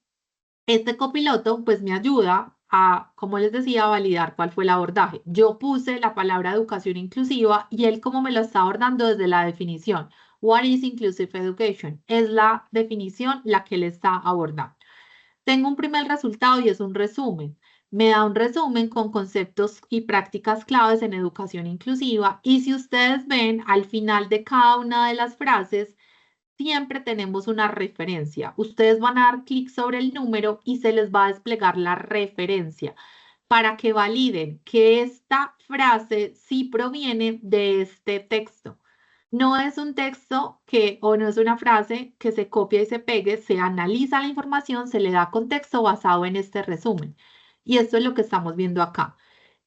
Speaker 3: este copiloto pues me ayuda a, como les decía, validar cuál fue el abordaje. Yo puse la palabra educación inclusiva y él como me lo está abordando desde la definición. What is inclusive education? Es la definición la que él está abordando. Tengo un primer resultado y es un resumen. Me da un resumen con conceptos y prácticas claves en educación inclusiva y si ustedes ven al final de cada una de las frases, siempre tenemos una referencia. Ustedes van a dar clic sobre el número y se les va a desplegar la referencia para que validen que esta frase sí proviene de este texto. No es un texto o no es una frase que se copia y se pegue, se analiza la información, se le da contexto basado en este resumen. Y esto es lo que estamos viendo acá.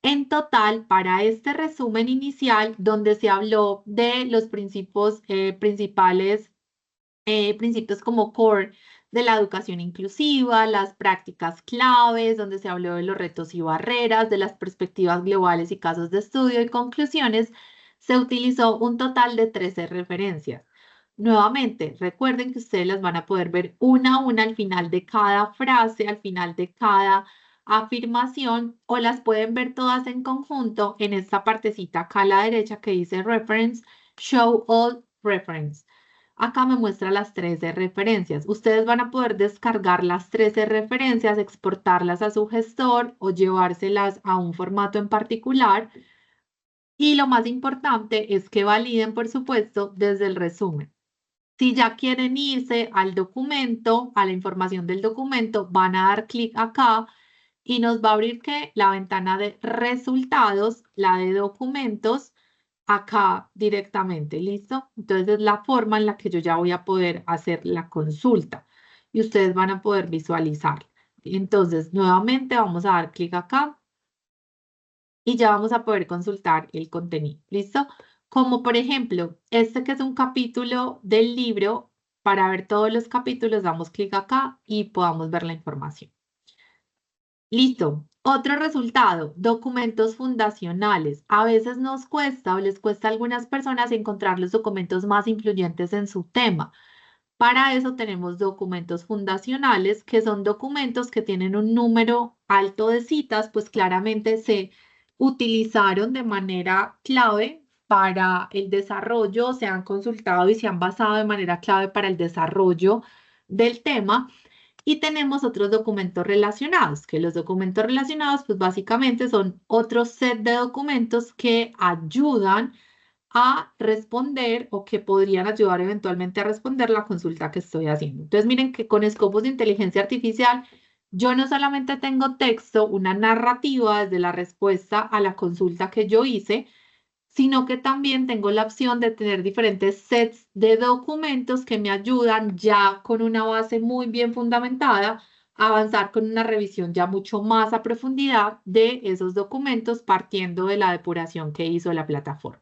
Speaker 3: En total, para este resumen inicial, donde se habló de los principios principales, principios como core de la educación inclusiva, las prácticas claves, donde se habló de los retos y barreras, de las perspectivas globales y casos de estudio y conclusiones, se utilizó un total de 13 referencias. Nuevamente, recuerden que ustedes las van a poder ver una a una al final de cada frase, al final de cada afirmación, o las pueden ver todas en conjunto en esta partecita acá a la derecha que dice Reference, Show All Reference. Acá me muestra las 13 referencias. Ustedes van a poder descargar las 13 referencias, exportarlas a su gestor o llevárselas a un formato en particular. Y lo más importante es que validen, por supuesto, desde el resumen. Si ya quieren irse al documento, a la información del documento, van a dar clic acá y nos va a abrir que la ventana de resultados, la de documentos, acá directamente, ¿listo? Entonces es la forma en la que yo ya voy a poder hacer la consulta y ustedes van a poder visualizar. Entonces, nuevamente vamos a dar clic acá y ya vamos a poder consultar el contenido, ¿listo? Como por ejemplo, este que es un capítulo del libro, para ver todos los capítulos damos clic acá y podamos ver la información. Listo. Otro resultado, documentos fundacionales. A veces nos cuesta o les cuesta a algunas personas encontrar los documentos más influyentes en su tema. Para eso tenemos documentos fundacionales, que son documentos que tienen un número alto de citas, pues claramente se utilizaron de manera clave para el desarrollo, se han consultado y se han basado de manera clave para el desarrollo del tema. Y tenemos otros documentos relacionados, que los documentos relacionados, pues básicamente son otro set de documentos que ayudan a responder o que podrían ayudar eventualmente a responder la consulta que estoy haciendo. Entonces, miren que con Scopus de inteligencia artificial, yo no solamente tengo texto, una narrativa desde la respuesta a la consulta que yo hice, sino que también tengo la opción de tener diferentes sets de documentos que me ayudan ya con una base muy bien fundamentada a avanzar con una revisión ya mucho más a profundidad de esos documentos partiendo de la depuración que hizo la plataforma.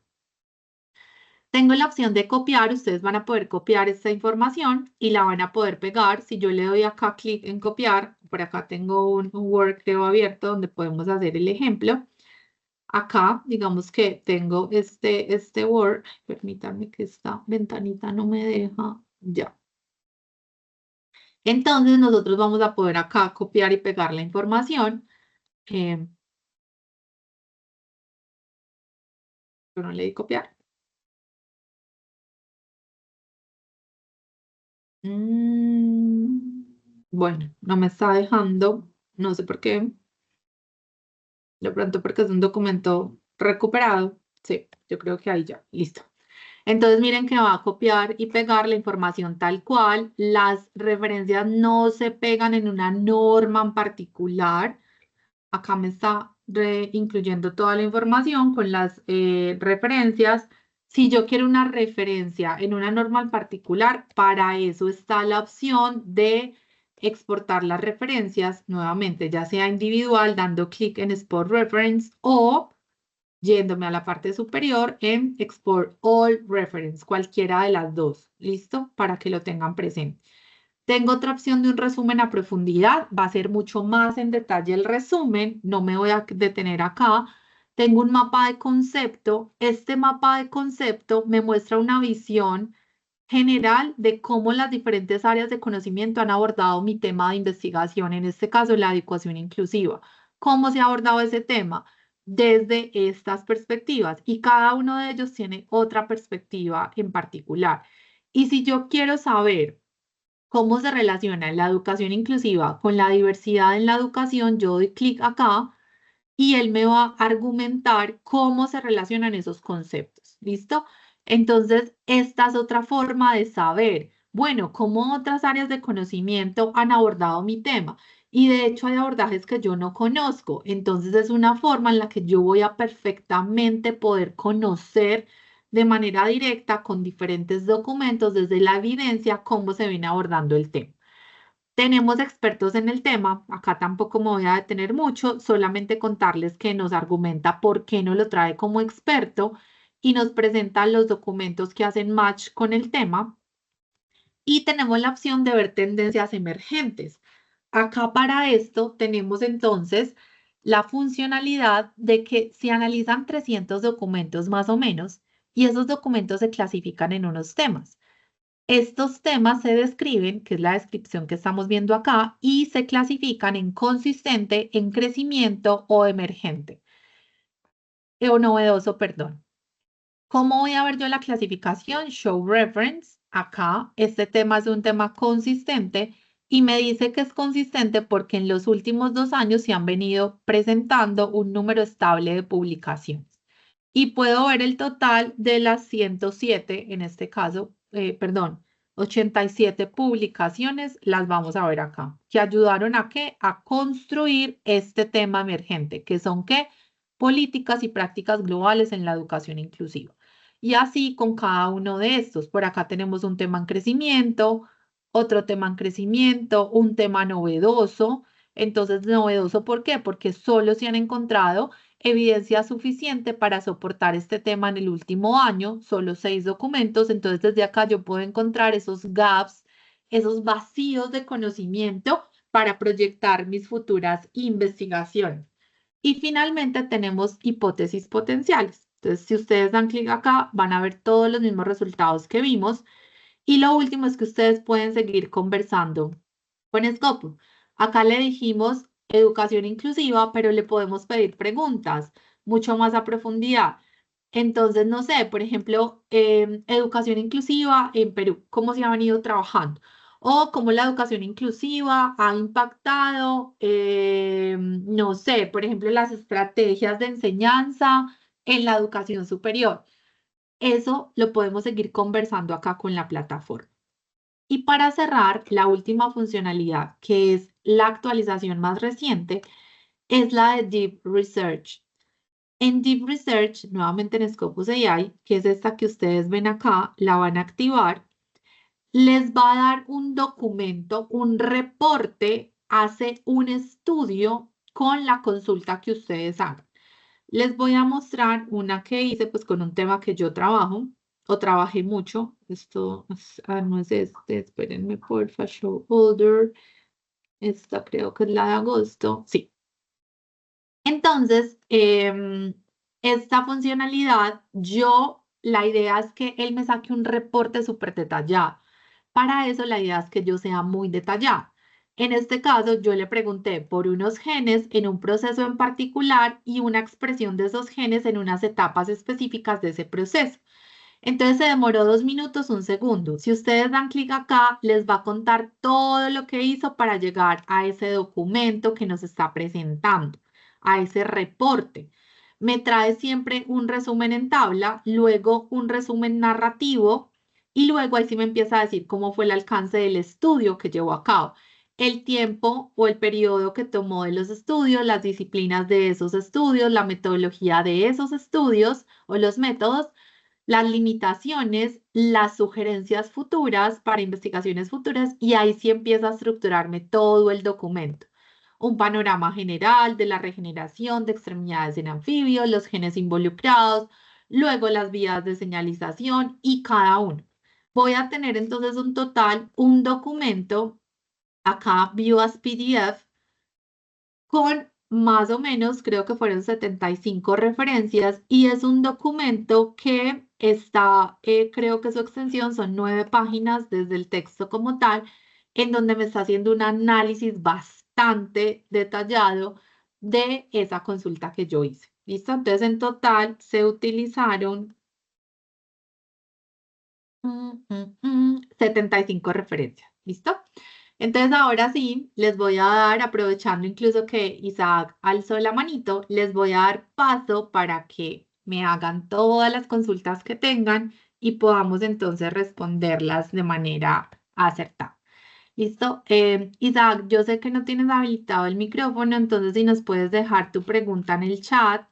Speaker 3: Tengo la opción de copiar, ustedes van a poder copiar esta información y la van a poder pegar. Si yo le doy acá clic en copiar, por acá tengo un Word creo abierto donde podemos hacer el ejemplo. Acá, digamos que tengo este Word, permítanme que esta ventanita no me deja, ya. Entonces nosotros vamos a poder acá copiar y pegar la información. Yo no le di copiar. Bueno, no me está dejando, no sé por qué. De pronto porque es un documento recuperado. Sí, yo creo que ahí ya, listo. Entonces miren que va a copiar y pegar la información tal cual. Las referencias no se pegan en una norma en particular. Acá me está incluyendo toda la información con las referencias. Si yo quiero una referencia en una norma en particular, para eso está la opción de exportar las referencias nuevamente, ya sea individual, dando clic en Export Reference o yéndome a la parte superior en Export All Reference, cualquiera de las dos. ¿Listo? Para que lo tengan presente. Tengo otra opción de un resumen a profundidad. Va a ser mucho más en detalle el resumen. No me voy a detener acá. Tengo un mapa de concepto. Este mapa de concepto me muestra una visión general de cómo las diferentes áreas de conocimiento han abordado mi tema de investigación, en este caso la adecuación inclusiva. ¿Cómo se ha abordado ese tema? Desde estas perspectivas y cada uno de ellos tiene otra perspectiva en particular. Y si yo quiero saber cómo se relaciona la educación inclusiva con la diversidad en la educación, yo doy clic acá y él me va a argumentar cómo se relacionan esos conceptos. ¿Listo? Entonces, esta es otra forma de saber, bueno, cómo otras áreas de conocimiento han abordado mi tema. Y de hecho hay abordajes que yo no conozco. Entonces es una forma en la que yo voy a perfectamente poder conocer de manera directa con diferentes documentos desde la evidencia cómo se viene abordando el tema. Tenemos expertos en el tema, acá tampoco me voy a detener mucho, solamente contarles que nos argumenta por qué no lo trae como experto y nos presenta los documentos que hacen match con el tema. Y tenemos la opción de ver tendencias emergentes. Acá para esto tenemos entonces la funcionalidad de que se analizan 300 documentos más o menos y esos documentos se clasifican en unos temas. Estos temas se describen, que es la descripción que estamos viendo acá, y se clasifican en consistente, en crecimiento o emergente, o novedoso, perdón. ¿Cómo voy a ver yo la clasificación? Show reference. Acá, este tema es un tema consistente y me dice que es consistente porque en los últimos 2 años se han venido presentando un número estable de publicaciones. Y puedo ver el total de las 107, en este caso, perdón, 87 publicaciones, las vamos a ver acá, que ayudaron a qué? A construir este tema emergente, que son qué? Políticas y prácticas globales en la educación inclusiva. Y así con cada uno de estos. Por acá tenemos un tema en crecimiento, otro tema en crecimiento, un tema novedoso. Entonces, novedoso, ¿por qué? Porque solo se han encontrado evidencia suficiente para soportar este tema en el último año, solo 6 documentos. Entonces, desde acá yo puedo encontrar esos gaps, esos vacíos de conocimiento para proyectar mis futuras investigaciones. Y finalmente tenemos hipótesis potenciales. Entonces, si ustedes dan clic acá, van a ver todos los mismos resultados que vimos. Y lo último es que ustedes pueden seguir conversando con Scopus. Acá le dijimos educación inclusiva, pero le podemos pedir preguntas mucho más a profundidad. Entonces, no sé, por ejemplo, educación inclusiva en Perú, ¿cómo se ha venido trabajando? O cómo la educación inclusiva ha impactado, no sé, por ejemplo, las estrategias de enseñanza en la educación superior. Eso lo podemos seguir conversando acá con la plataforma. Y para cerrar, la última funcionalidad, que es la actualización más reciente, es la de Deep Research. En Deep Research, nuevamente en Scopus AI, que es esta que ustedes ven acá, la van a activar, les va a dar un documento, un reporte, hace un estudio con la consulta que ustedes hagan. Les voy a mostrar una que hice pues con un tema que yo trabajo o trabajé mucho. Esto no es este, espérenme porfa, show older. Esta creo que es la de agosto. Sí. Entonces, esta funcionalidad, la idea es que él me saque un reporte súper detallado. Para eso, la idea es que yo sea muy detallada. En este caso, yo le pregunté por unos genes en un proceso en particular y una expresión de esos genes en unas etapas específicas de ese proceso. Entonces se demoró 2 minutos, 1 segundo. Si ustedes dan clic acá, les va a contar todo lo que hizo para llegar a ese documento que nos está presentando, a ese reporte. Me trae siempre un resumen en tabla, luego un resumen narrativo y luego ahí sí me empieza a decir cómo fue el alcance del estudio que llevó a cabo, el tiempo o el periodo que tomó de los estudios, las disciplinas de esos estudios, la metodología de esos estudios o los métodos, las limitaciones, las sugerencias futuras para investigaciones futuras y ahí sí empieza a estructurarme todo el documento. Un panorama general de la regeneración de extremidades en anfibios, los genes involucrados, luego las vías de señalización y cada uno. Voy a tener entonces un total, un documento, acá View as PDF, con más o menos, creo que fueron 75 referencias y es un documento que está, creo que su extensión son 9 páginas desde el texto como tal, en donde me está haciendo un análisis bastante detallado de esa consulta que yo hice. ¿Listo? Entonces, en total se utilizaron 75 referencias. ¿Listo? Entonces ahora sí, les voy a dar, aprovechando incluso que Isaac alzó la manito, les voy a dar paso para que me hagan todas las consultas que tengan y podamos entonces responderlas de manera acertada. ¿Listo? Isaac, yo sé que no tienes habilitado el micrófono, entonces si nos puedes dejar tu pregunta en el chat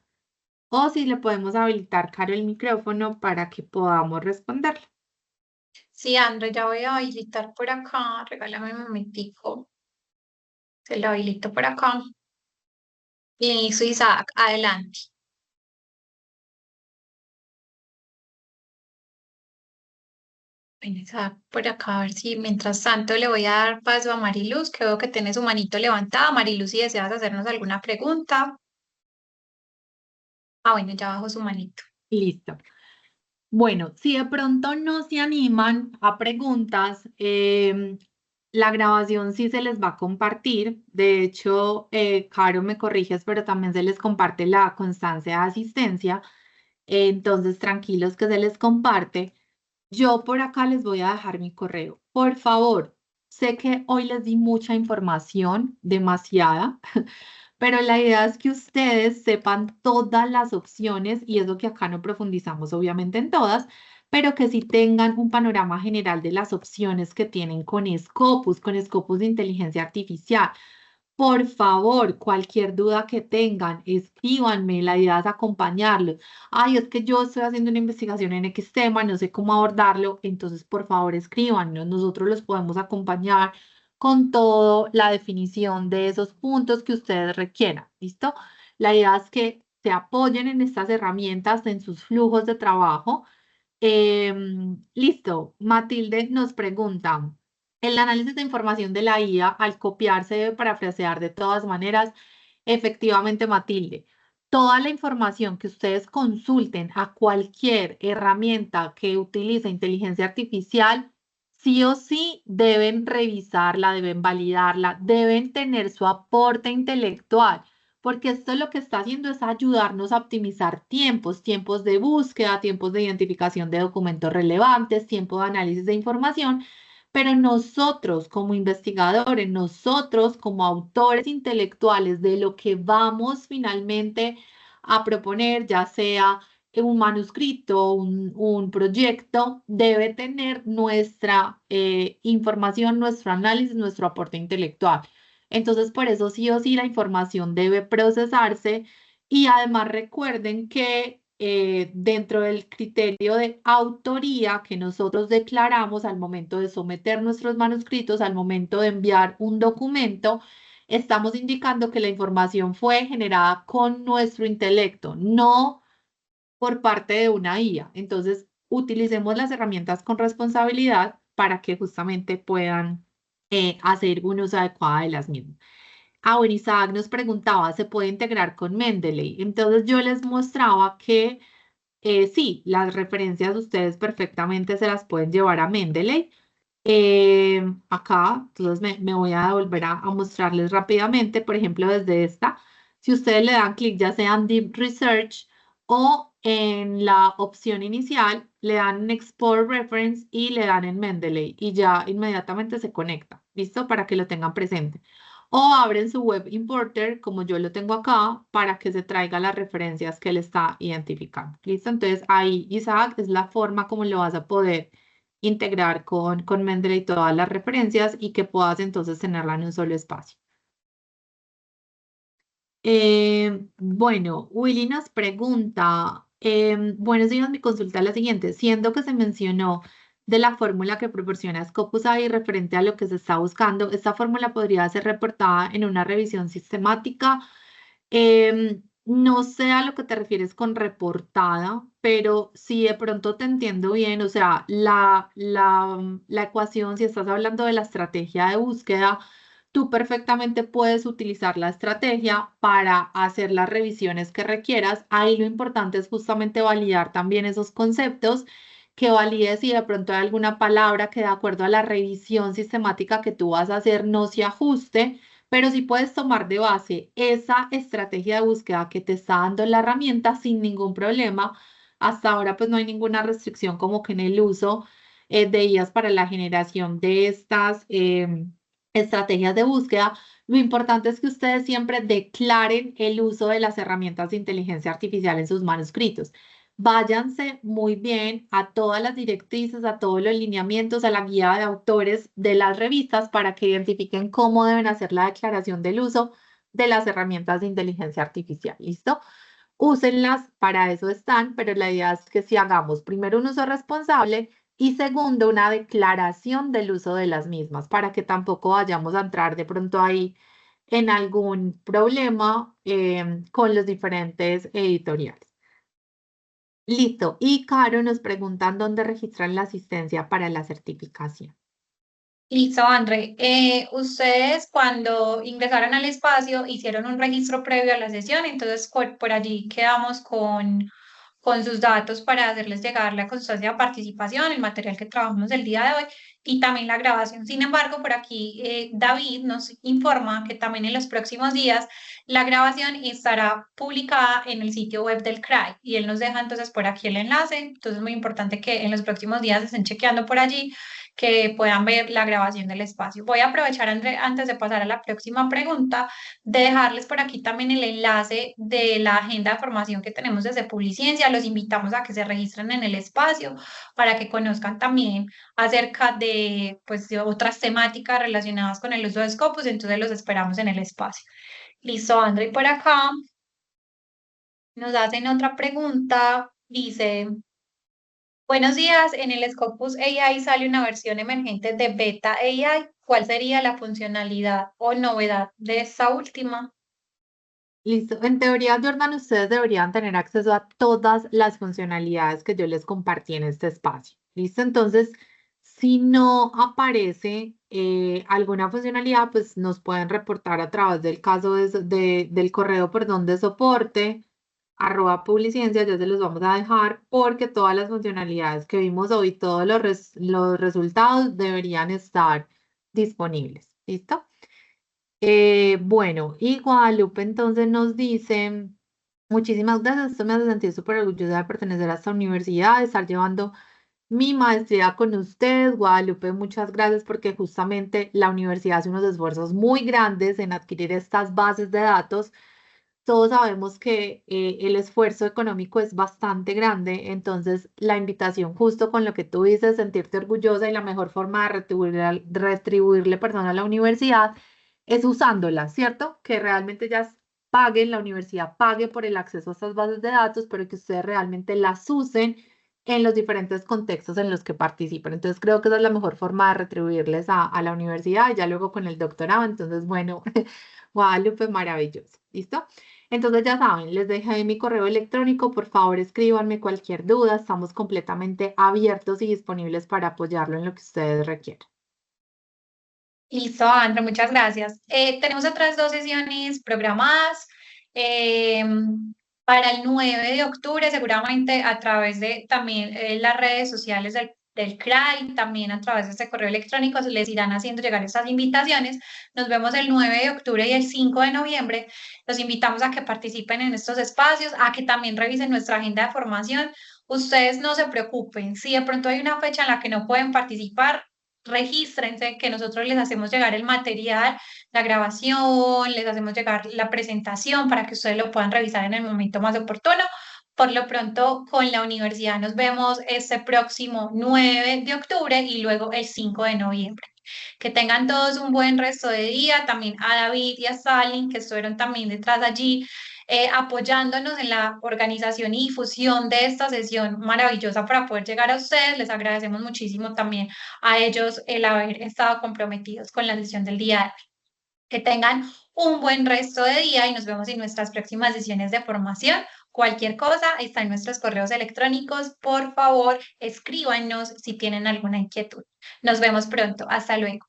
Speaker 3: o si le podemos habilitar, Caro, el micrófono para que podamos responderla.
Speaker 1: Sí, André, ya voy a habilitar por acá. Regálame un momentico. Se lo habilito por acá. Listo, Isaac, adelante. Ven, Isaac, por acá, a ver si mientras tanto le voy a dar paso a Mariluz, que veo que tiene su manito levantada. Mariluz, si deseas hacernos alguna pregunta. Ah, bueno, ya bajó su manito.
Speaker 3: Listo. Bueno, si de pronto no se animan a preguntas, la grabación sí se les va a compartir. De hecho, Caro me corriges, pero también se les comparte la constancia de asistencia. Entonces, tranquilos que se les comparte. Yo por acá les voy a dejar mi correo. Por favor, sé que hoy les di mucha información, demasiada, pero la idea es que ustedes sepan todas las opciones y es lo que acá no profundizamos obviamente en todas, pero que sí tengan un panorama general de las opciones que tienen con Scopus de inteligencia artificial. Por favor, cualquier duda que tengan, escríbanme, la idea es acompañarlos. Ay, es que yo estoy haciendo una investigación en X tema, no sé cómo abordarlo, entonces por favor escríbanos, nosotros los podemos acompañar con toda la definición de esos puntos que ustedes requieran, ¿listo? La idea es que se apoyen en estas herramientas, en sus flujos de trabajo. Listo, Matilde nos pregunta. El análisis de información de la IA al copiar se debe parafrasear de todas maneras. Efectivamente, Matilde, toda la información que ustedes consulten a cualquier herramienta que utilice inteligencia artificial, sí o sí deben revisarla, deben validarla, deben tener su aporte intelectual, porque esto lo que está haciendo es ayudarnos a optimizar tiempos, tiempos de búsqueda, tiempos de identificación de documentos relevantes, tiempo de análisis de información. Pero nosotros como investigadores, nosotros como autores intelectuales de lo que vamos finalmente a proponer, ya sea un manuscrito, un proyecto, debe tener nuestra información, nuestro análisis, nuestro aporte intelectual. Entonces, por eso sí o sí la información debe procesarse y además recuerden que dentro del criterio de autoría que nosotros declaramos al momento de someter nuestros manuscritos, al momento de enviar un documento, estamos indicando que la información fue generada con nuestro intelecto, no por parte de una IA. Entonces, utilicemos las herramientas con responsabilidad para que justamente puedan hacer un uso adecuado de las mismas. Bueno, Isaac nos preguntaba, ¿se puede integrar con Mendeley? Entonces yo les mostraba que sí, las referencias ustedes perfectamente se las pueden llevar a Mendeley. Acá, entonces me voy a volver a mostrarles rápidamente, por ejemplo, desde esta, si ustedes le dan clic ya sea en Deep Research o en la opción inicial, le dan en Export Reference y le dan en Mendeley y ya inmediatamente se conecta, ¿listo? Para que lo tengan presente. O abren su web importer, como yo lo tengo acá, para que se traiga las referencias que él está identificando. ¿Listo? Entonces ahí, Isaac, es la forma como lo vas a poder integrar con Mendeley todas las referencias y que puedas entonces tenerla en un solo espacio. Bueno, Willy nos pregunta, buenos días, mi consulta es la siguiente, siendo que se mencionó de la fórmula que proporciona Scopus AI referente a lo que se está buscando, ¿esta fórmula podría ser reportada en una revisión sistemática? No sé a lo que te refieres con reportada, pero si de pronto te entiendo bien, o sea, la ecuación, si estás hablando de la estrategia de búsqueda, tú perfectamente puedes utilizar la estrategia para hacer las revisiones que requieras. Ahí lo importante es justamente validar también esos conceptos, que valides si de pronto hay alguna palabra que de acuerdo a la revisión sistemática que tú vas a hacer no se ajuste, pero sí puedes tomar de base esa estrategia de búsqueda que te está dando la herramienta sin ningún problema. Hasta ahora pues no hay ninguna restricción como que en el uso de IAs para la generación de estas estrategias de búsqueda. Lo importante es que ustedes siempre declaren el uso de las herramientas de inteligencia artificial en sus manuscritos. Váyanse muy bien a todas las directrices, a todos los lineamientos, a la guía de autores de las revistas para que identifiquen cómo deben hacer la declaración del uso de las herramientas de inteligencia artificial. ¿Listo? Úsenlas, para eso están, pero la idea es que si hagamos primero un uso responsable y segundo una declaración del uso de las mismas, para que tampoco vayamos a entrar de pronto ahí en algún problema con los diferentes editoriales. Listo. Y Caro nos preguntan dónde registran la asistencia para la certificación.
Speaker 1: Listo, André. Ustedes cuando ingresaron al espacio hicieron un registro previo a la sesión, entonces por allí quedamos con sus datos para hacerles llegar la constancia de participación, el material que trabajamos el día de hoy y también la grabación. Sin embargo, por aquí David nos informa que también en los próximos días la grabación estará publicada en el sitio web del CRAI y él nos deja entonces por aquí el enlace. Entonces es muy importante que en los próximos días estén chequeando por allí que puedan ver la grabación del espacio. Voy a aprovechar, André, antes de pasar a la próxima pregunta, de dejarles por aquí también el enlace de la agenda de formación que tenemos desde Publiciencia. Los invitamos a que se registren en el espacio para que conozcan también acerca de, pues, de otras temáticas relacionadas con el uso de Scopus. Entonces los esperamos en el espacio. Listo, André, y por acá nos hacen otra pregunta. Dice, buenos días, en el Scopus AI sale una versión emergente de Beta AI. ¿Cuál sería la funcionalidad o novedad de esta última?
Speaker 3: Listo. En teoría, Jordan, ustedes deberían tener acceso a todas las funcionalidades que yo les compartí en este espacio. ¿Listo? Entonces, si no aparece alguna funcionalidad, pues nos pueden reportar a través del caso del correo, perdón, de soporte, @publiciencia, ya se los vamos a dejar, porque todas las funcionalidades que vimos hoy, todos los resultados deberían estar disponibles. ¿Listo? Bueno, y Guadalupe entonces nos dice, muchísimas gracias, esto me hace sentir súper orgullosa de pertenecer a esta universidad, de estar llevando mi maestría con ustedes. Guadalupe, muchas gracias porque justamente la universidad hace unos esfuerzos muy grandes en adquirir estas bases de datos. Todos sabemos que el esfuerzo económico es bastante grande, entonces la invitación justo con lo que tú dices, sentirte orgullosa y la mejor forma de retribuirle, perdón, a la universidad es usándola, ¿cierto? Que realmente ya paguen, la universidad pague por el acceso a estas bases de datos, pero que ustedes realmente las usen en los diferentes contextos en los que participan. Entonces creo que esa es la mejor forma de retribuirles a la universidad, ya luego con el doctorado. Entonces, bueno, Guadalupe, maravilloso. ¿Listo? Entonces ya saben, les dejé mi correo electrónico, por favor escríbanme cualquier duda, estamos completamente abiertos y disponibles para apoyarlo en lo que ustedes requieran.
Speaker 1: Listo, André, muchas gracias. Tenemos otras 2 sesiones programadas para el 9 de octubre, seguramente a través de también las redes sociales del CRAI, también a través de este correo electrónico, se les irán haciendo llegar estas invitaciones. Nos vemos el 9 de octubre y el 5 de noviembre. Los invitamos a que participen en estos espacios, a que también revisen nuestra agenda de formación. Ustedes no se preocupen, si de pronto hay una fecha en la que no pueden participar, regístrense, que nosotros les hacemos llegar el material, la grabación, les hacemos llegar la presentación para que ustedes lo puedan revisar en el momento más oportuno. Por lo pronto, con la universidad nos vemos este próximo 9 de octubre y luego el 5 de noviembre. Que tengan todos un buen resto de día, también a David y a Salin, que estuvieron también detrás allí apoyándonos en la organización y difusión de esta sesión maravillosa para poder llegar a ustedes. Les agradecemos muchísimo también a ellos el haber estado comprometidos con la sesión del día de hoy. Que tengan un buen resto de día y nos vemos en nuestras próximas sesiones de formación. Cualquier cosa está en nuestros correos electrónicos. Por favor, escríbanos si tienen alguna inquietud. Nos vemos pronto. Hasta luego.